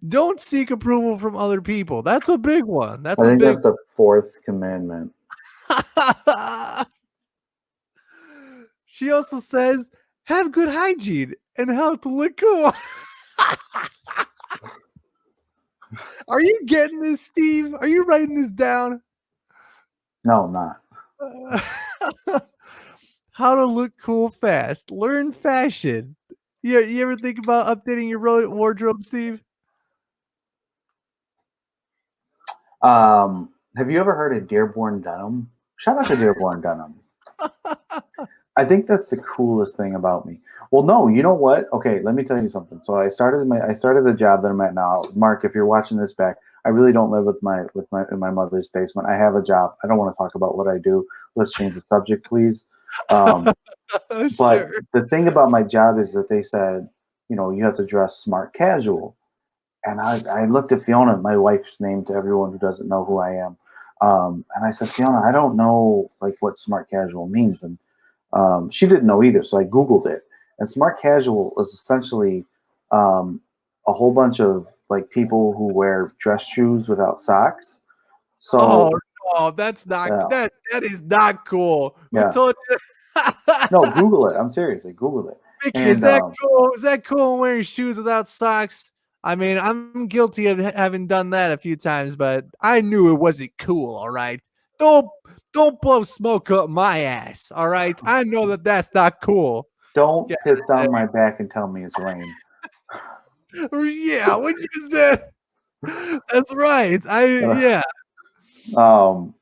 Don't seek approval from other people. That's a big one. That's the 4th commandment. She also says, have good hygiene and how to look cool. Are you getting this, Steve? Are you writing this down? No, I'm not. How to look cool fast. Learn fashion. You ever think about updating your wardrobe, Steve? Have you ever heard of Dearborn Denim? Shout out to Dearborn Denim. I think that's the coolest thing about me. Well, no, you know what? Okay, let me tell you something. So I started the job that I'm at now. Mark, if you're watching this back, I really don't live in my mother's basement. I have a job. I don't want to talk about what I do. Let's change the subject, please. But Sure. the thing about my job is that they said, you have to dress smart casual. And I looked at Fiona, my wife's name to everyone who doesn't know who I am. And I said, Fiona, I don't know like what smart casual means. And she didn't know either. So I Googled it. And smart casual is essentially a whole bunch of like people who wear dress shoes without socks. Oh So no, that's not yeah, that is not cool. Who yeah. told you? No, Google it. I'm serious. Like, Google it. Mickey, is And that cool? Is that cool wearing shoes without socks? I mean, I'm guilty of having done that a few times, but I knew it wasn't cool. All right, don't blow smoke up my ass. All right, I know that that's not cool. don't Yeah, piss down my back and tell me it's rain. yeah, what you said. That's right. Yeah. Um,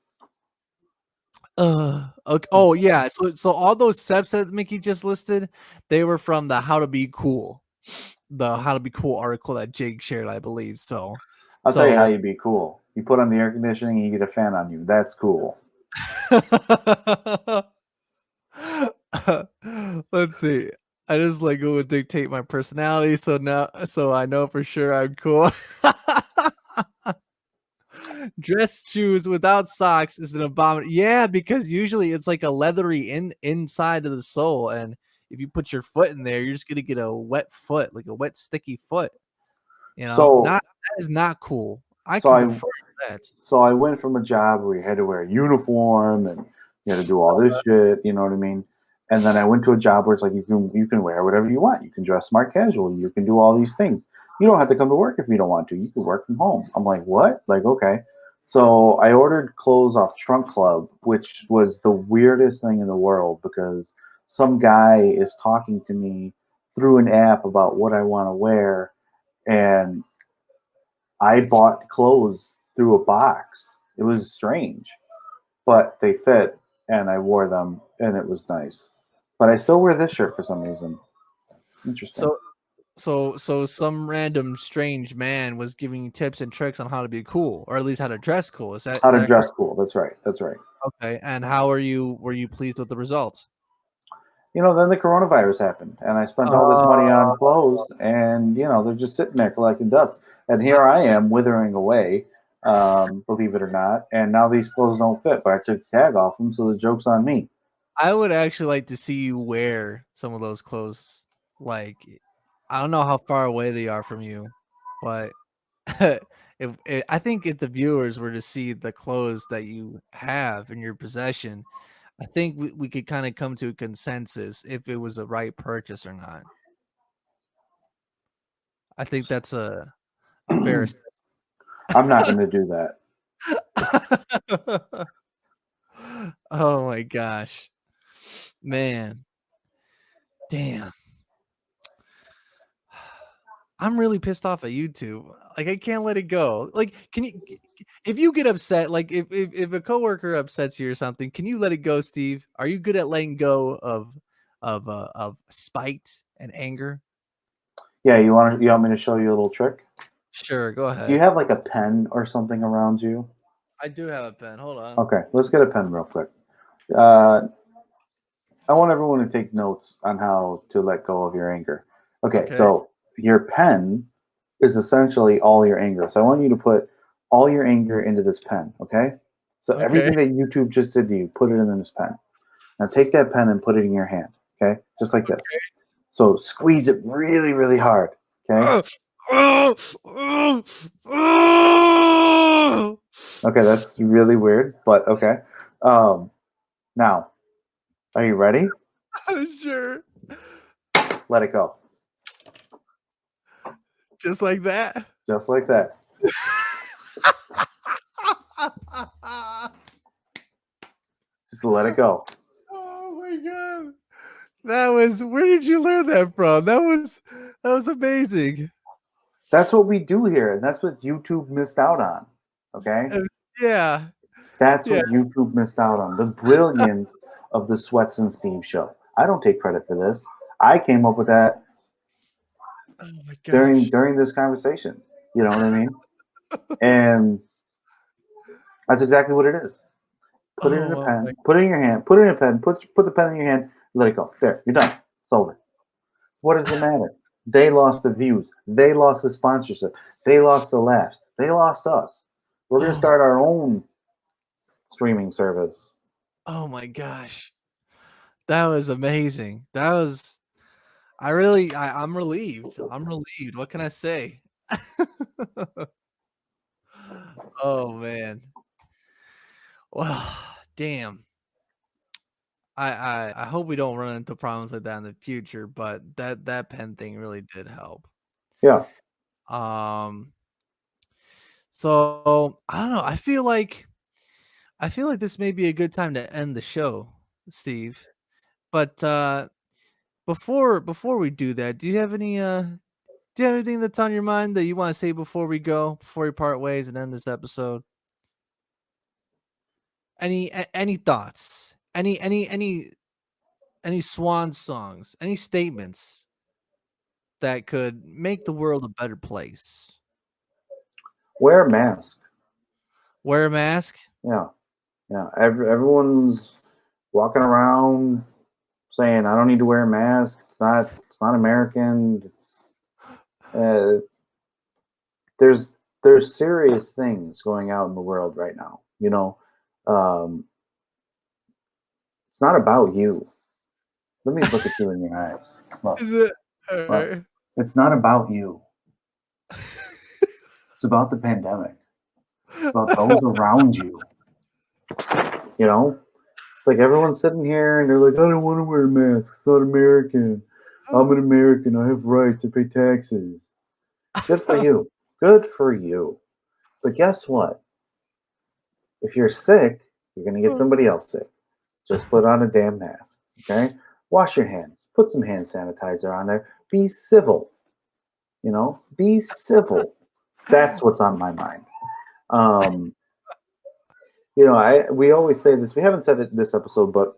Okay. Oh yeah. So all those steps that Mickey just listed, they were from the How to Be Cool, the How to Be Cool article that Jake shared, I believe. So, I'll tell you how you be cool. You put on the air conditioning and you get a fan on you. That's cool. Let's see. I just like go and dictate my personality, so I know for sure I'm cool. Dress shoes without socks is an abomination. Yeah, because usually it's like a leathery inside of the sole, and if you put your foot in there, you're just gonna get a wet foot, like a wet sticky foot. So That is not cool. I So can I confirm that. so I went from a job where you had to wear a uniform and you had to do all this shit, you know what I mean? And then I went to a job where it's like you can wear whatever you want. You can dress smart casual. You can do all these things. You don't have to come to work if you don't want to. You can work from home. I'm like, what? Like, okay. So I ordered clothes off Trunk Club, which was the weirdest thing in the world because some guy is talking to me through an app about what I want to wear, and I bought clothes through a box. It was strange, but they fit and I wore them and it was nice. But I still wear this shirt for some reason. Interesting. So some random strange man was giving you tips and tricks on how to be cool, or at least how to dress cool. Is How to that dress correct? cool. That's right. That's right. Okay. And were you pleased with the results? Then the coronavirus happened and I spent all this money on clothes and, they're just sitting there collecting dust. And here I am withering away, believe it or not. And now these clothes don't fit, but I took the tag off them, so the joke's on me. I would actually like to see you wear some of those clothes. Like, I don't know how far away they are from you, but I think if the viewers were to see the clothes that you have in your possession, I think we could kind of come to a consensus if it was a right purchase or not. I think that's a fair I'm not going to do that. Oh my gosh. Man. Damn. I'm really pissed off at YouTube. Like, I can't let it go. Like, if you get upset, like if a coworker upsets you or something, can you let it go, Steve? Are you good at letting go of spite and anger? Yeah, you want me to show you a little trick? Sure, go Do you ahead. have like a pen or something around you? I do have a pen. Hold on. Okay, let's get a pen real quick. I want everyone to take notes on how to let go of your anger. Okay, Okay. so your pen is essentially all your anger. So I want you to put all your anger into this pen, okay? So Okay. everything that YouTube just did to you, put it in this pen. Now take that pen and put it in your hand, okay? Just like this. So squeeze it really, really hard, okay? Okay, that's really weird, but okay. Now, are you ready? Sure. Let it go. Just like that. Just like that. Just let it go. Oh my god. Where did you learn that from? That was amazing. That's what we do here, and that's what YouTube missed out on. Okay? Yeah. That's Yeah. what YouTube missed out on. The brilliance of the Sweats and Steve show. I don't take credit for this. I came up with that Oh my during gosh. this conversation. You know what I mean? And that's exactly what it is. Put it in a Oh, pen. Put it in your hand. Put it in a pen. Put the pen in your hand. Let it go. There, you're done. It's over. What does it matter? They lost the views. They lost the sponsorship. They lost the laughs. They lost us. We're gonna start our own streaming service. oh my gosh. That was amazing. I'm relieved. I'm relieved. What can I say? Oh man. Well, damn. I hope we don't run into problems like that in the future, but that pen thing really did help. Yeah. So I don't know. I feel like this may be a good time to end the show, Steve. But before we do that, do you have anything that's on your mind that you want to say before we go, before we part ways and end this episode? Any thoughts? Any swan songs? Any statements that could make the world a better place? Wear a mask. Wear a mask? Yeah. Yeah. Everyone's walking around saying, "I don't need to wear a mask. It's not American." There's serious things going out in the world right now. It's not about you. Let me look at you in your eyes. Look, Is it? look. It's not about you. It's about the pandemic. It's about those around you. It's like everyone's sitting here and they're like, "I don't want to wear a mask. It's not American. I'm an American. I have rights. I pay taxes." Good for you. Good for you. But guess what? If you're sick, you're going to get somebody else sick. Just put on a damn mask. Okay? Wash your hands. Put some hand sanitizer on there. Be civil. Be civil. That's what's on my mind. We always say this. We haven't said it this episode, but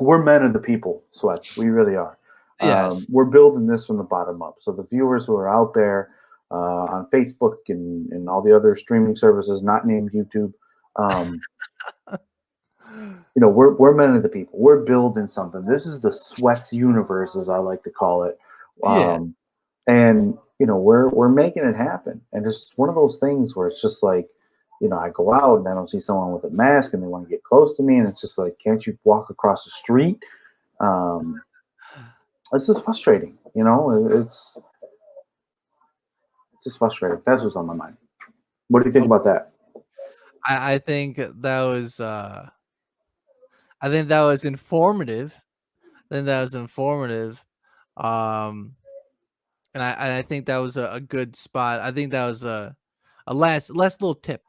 we're men of the people, Sweats. We really are. Yes. We're building this from the bottom up. So the viewers who are out there on Facebook and all the other streaming services, not named YouTube, we're men of the people. We're building something. This is the Sweats universe, as I like to call it. Yeah. And we're making it happen. And it's one of those things where it's just like, I go out and I don't see someone with a mask and they want to get close to me, and it's just like, can't you walk across the street? It's just frustrating, it's just frustrating. That's what's on my mind. What do you think about that? I think that was informative. And I think that was a good spot. I think that was a last little tip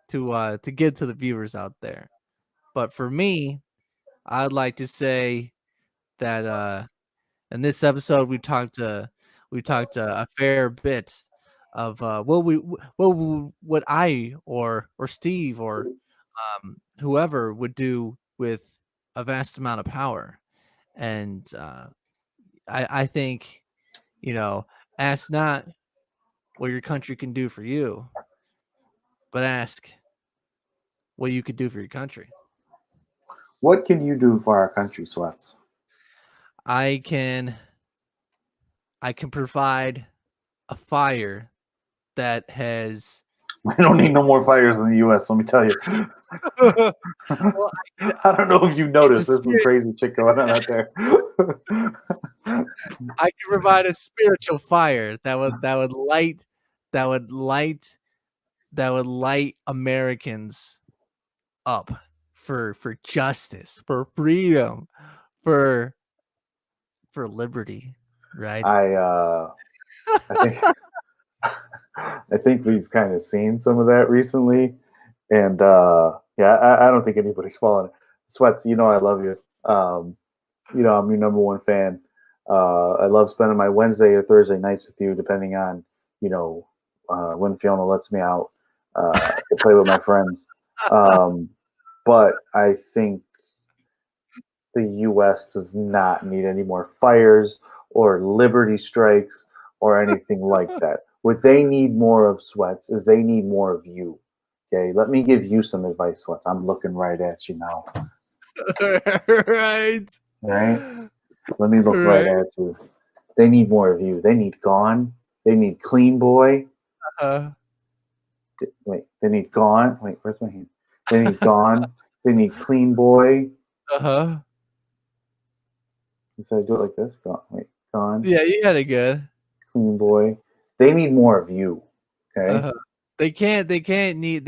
to give to the viewers out there. But for me, I'd like to say that in this episode we talked a fair bit of what I or Steve or whoever would do with a vast amount of power. And I think, ask not what your country can do for you, but ask what you could do for your country. What can you do for our country, Sweats? I can provide a fire that has. We don't need no more fires in the U.S. Let me tell you. Well, I don't know if you noticed. There's some crazy shit going on out there. I can provide a spiritual fire that would light Americans up for justice, for freedom, for liberty, right? I think we've kind of seen some of that recently, and I don't think anybody's falling. Sweats, I love you. I'm your number one fan. I love spending my Wednesday or Thursday nights with you, depending on when Fiona lets me out to play with my friends. But I think the U.S. does not need any more fires or liberty strikes or anything like that. What they need more of, Sweats, is they need more of you. Okay, let me give you some advice, Sweats. I'm looking right at you now. Right. Right? Let me look right at you. They need more of you. They need Gone. They need Clean Boy. Wait, they need Gone. Wait, where's my hand? They need Gone. They need Clean Boy. Uh-huh. So I do it like this. Gone. Wait, Gone. Yeah, you had it good. Clean Boy. They need more of you. Okay. Uh-huh. They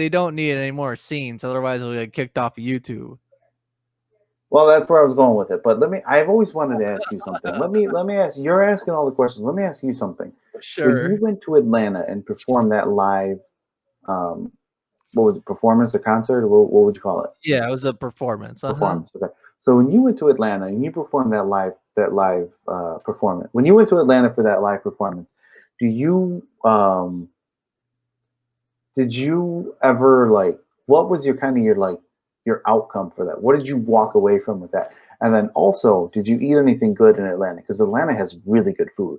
don't need any more scenes, otherwise they'll get kicked off of YouTube. Well, that's where I was going with it. But I've always wanted to ask you something. Let me ask, you're asking all the questions. Let me ask you something. Sure. When you went to Atlanta and performed that live, what was it, performance or concert? What would you call it? Yeah, it was a performance. Performance. Okay. So when you went to Atlanta and you performed that live performance, when you went to Atlanta for that live performance, do you did you ever what was your your outcome for that? What did you walk away from with that? And then also, did you eat anything good in Atlanta? Because Atlanta has really good food.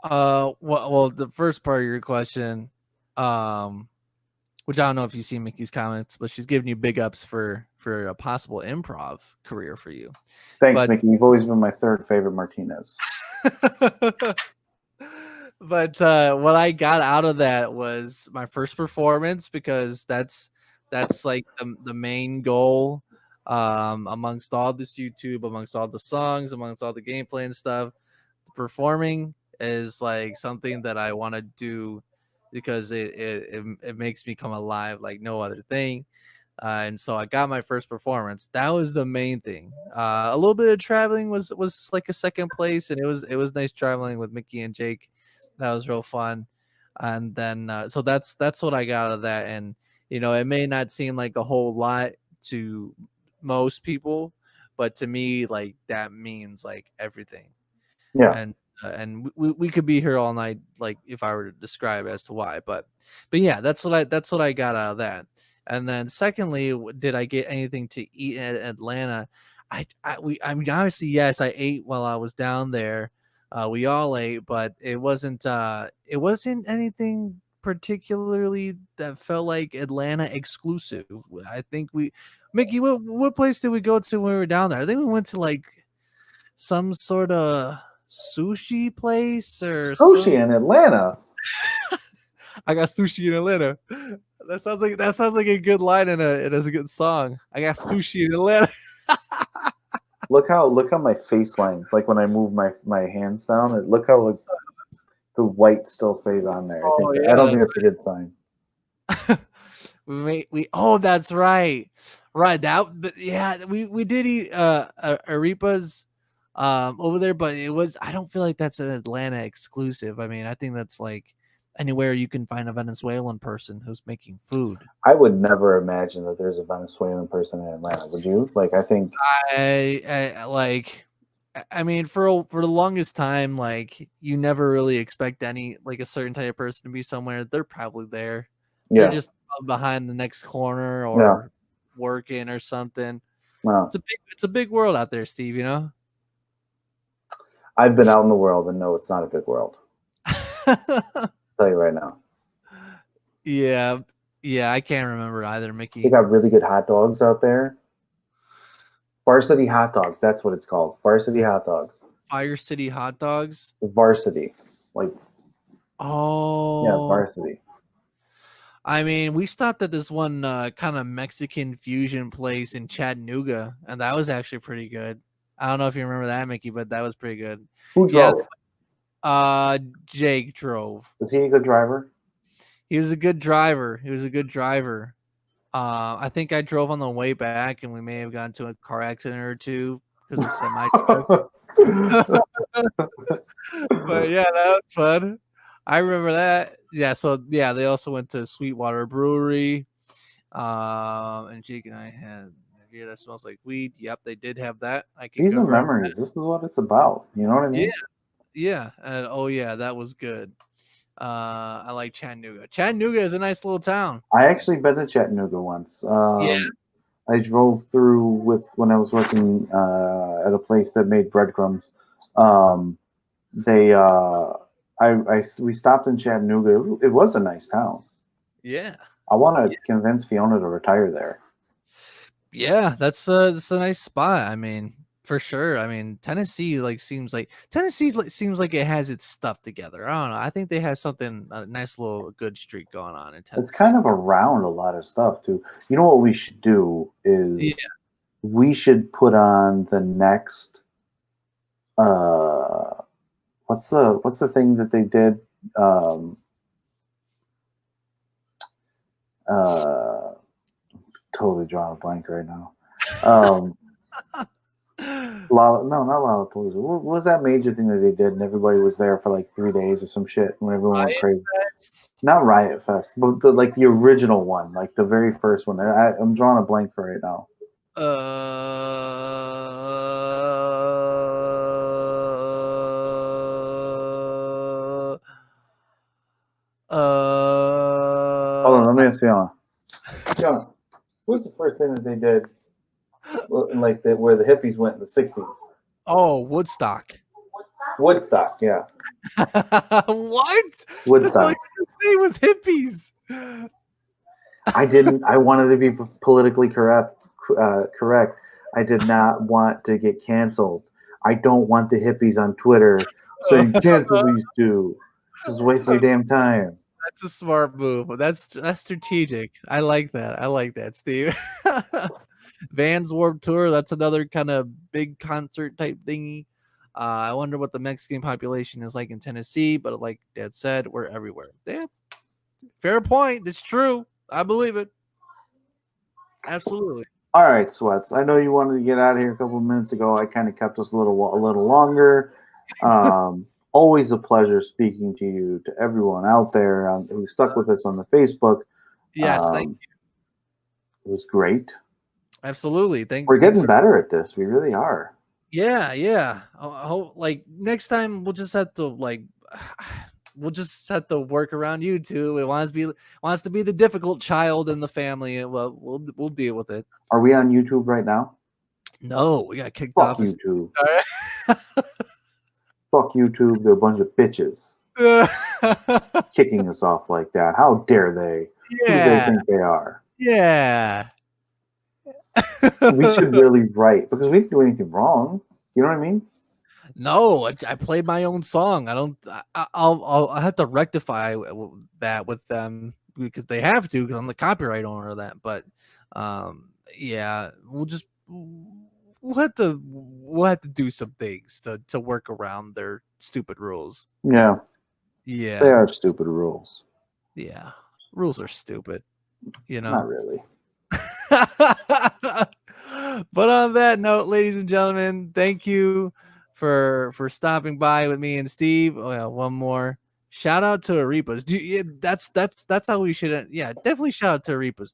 Well, the first part of your question, which I don't know if you see Mickey's comments, but she's giving you big ups for a possible improv career for you. Thanks, Mickey. You've always been my third favorite Martinez. But what I got out of that was my first performance, because that's like the main goal amongst all this YouTube, amongst all the songs, amongst all the gameplay and stuff. Performing is like something that I want to do because it makes me come alive like no other thing. And so I got my first performance. That was the main thing. A little bit of traveling was like a second place, and it was nice traveling with Mickey and Jake. That was real fun. And then so that's what I got out of that. And it may not seem like a whole lot to most people, but to me, like, that means like everything. Yeah. And we could be here all night, like, if I were to describe as to why, but yeah, that's what I got out of that. And then secondly, did I get anything to eat at Atlanta? I mean, obviously, yes, I ate while I was down there. We all ate, but it wasn't anything particularly that felt like Atlanta exclusive. I think Mickey, what place did we go to when we were down there? I think we went to like some sort of sushi place or sushi in Atlanta. I got sushi in Atlanta. That sounds like a good line in a good song. I got sushi in Atlanta. Look how my face lines, like when I move my hands down, look how the white still stays on there. I don't think that's a good sign. That's right. Right. We did eat arepas over there, but I don't feel like that's an Atlanta exclusive. I mean, I think that's like anywhere you can find a Venezuelan person who's making food. I would never imagine that there's a Venezuelan person in Atlanta. Would you? Like, I think I mean, for the longest time, like, you never really expect any, like, a certain type of person to be somewhere. They're probably there. Yeah. They're just behind the next corner or working or something. Wow. It's a big world out there, Steve, I've been out in the world and know it's not a big world. I'll tell you right now. Yeah, I can't remember either, Mickey. They got really good hot dogs out there. Varsity hot dogs, that's what it's called. Varsity hot dogs. Fire City hot dogs? Varsity. Like, oh. Yeah, Varsity. I mean, we stopped at this one kind of Mexican fusion place in Chattanooga, and that was actually pretty good. I don't know if you remember that, Mickey, but that was pretty good. Who drove? Jake drove. Was he a good driver? He was a good driver. I think I drove on the way back, and we may have gotten into a car accident or two because of semi truck. But yeah, that was fun. I remember that. Yeah, so yeah, they also went to Sweetwater Brewery. And Jake and I had beer that smells like weed. Yep, they did have that. These are memories. This is what it's about. You know what I mean? Yeah. And that was good. I like Chattanooga. Chattanooga is a nice little town. I actually been to Chattanooga once. I drove through when I was working at a place that made breadcrumbs. We stopped in Chattanooga. It was a nice town. Yeah. I want to convince Fiona to retire there. Yeah, that's a nice spot. I mean, for sure. I mean, Tennessee seems like seems like it has its stuff together. I don't know. I think they have something a nice little good streak going on in Tennessee. It's kind of around a lot of stuff too. You know what we should do is we should put on the next what's the thing that they did totally drawing a blank right now. Not Lollapalooza. What was that major thing that they did and everybody was there for like 3 days or some shit when everyone went crazy? Not Riot Fest, but the original one, like the very first one. I'm drawing a blank for right now. Hold on, let me ask Fiona. Fiona, what's the first thing that they did? Like where the hippies went in the 60s? Oh, Woodstock. Woodstock, yeah. What? Woodstock. It was hippies. I wanted to be politically correct. I did not want to get canceled. I don't want the hippies on Twitter saying cancel these two. Just waste your damn time. That's a smart move. That's strategic. I like that, Steve. Vans Warped Tour. That's another kind of big concert type thingy. I wonder what the Mexican population is like in Tennessee, but like Dad said, we're everywhere. Yeah, fair point. It's true. I believe it. Absolutely. All right, Sweats. I know you wanted to get out of here a couple of minutes ago. I kind of kept us a little longer. Always a pleasure speaking to you, to everyone out there who stuck with us on the Facebook. Yes, thank you. It was great. Absolutely. We're getting better at this. We really are. Yeah. Like next time we'll just have to work around you two. It wants to be the difficult child in the family. We'll deal with it. Are we on YouTube right now? No, we got kicked off. Fuck YouTube. Fuck YouTube. They're a bunch of bitches. Kicking us off like that. How dare they? Yeah. Who do they think they are? Yeah. We should really write because we didn't do anything wrong. You know what I mean? No, I played my own song. I'll have to rectify that with them because they have to because I'm the copyright owner of that. But yeah, we'll have to do some things to work around their stupid rules. Yeah. Yeah. They are stupid rules. Yeah. Rules are stupid. You know? Not really. But on that note, ladies and gentlemen, thank you for stopping by with me and Steve. Oh yeah, one more shout out to Arepas. That's how we should. Yeah, definitely shout out to Arepas.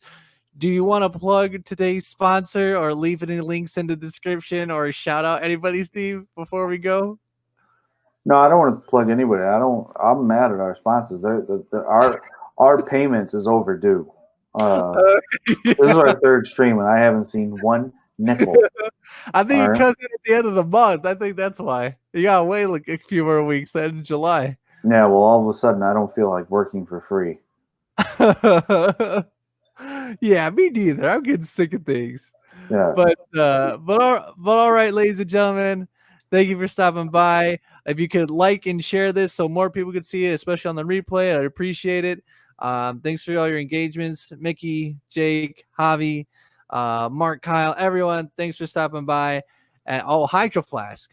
Do you want to plug today's sponsor or leave any links in the description or shout out anybody, Steve, before we go? No, I don't want to plug anybody. I'm mad at our sponsors. Our payments is overdue. This is our third stream, and I haven't seen one nickel. I think it comes in at the end of the month. I think that's why. You gotta wait like a few more weeks. Then in July. Yeah, well, all of a sudden, I don't feel like working for free. Yeah, me neither. I'm getting sick of things. Yeah. But all right, ladies and gentlemen, thank you for stopping by. If you could like and share this so more people could see it, especially on the replay, I'd appreciate it. Thanks for all your engagements, Mickey, Jake, Javi, Mark, Kyle, everyone. Thanks for stopping by. And Hydro Flask,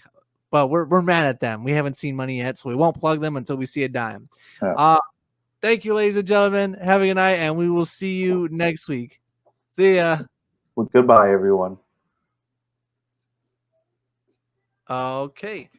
but we're mad at them. We haven't seen money yet, so we won't plug them until we see a dime. Yeah. Thank you, ladies and gentlemen. Have a good night, and we will see you next week. See ya. Well, goodbye, everyone. Okay.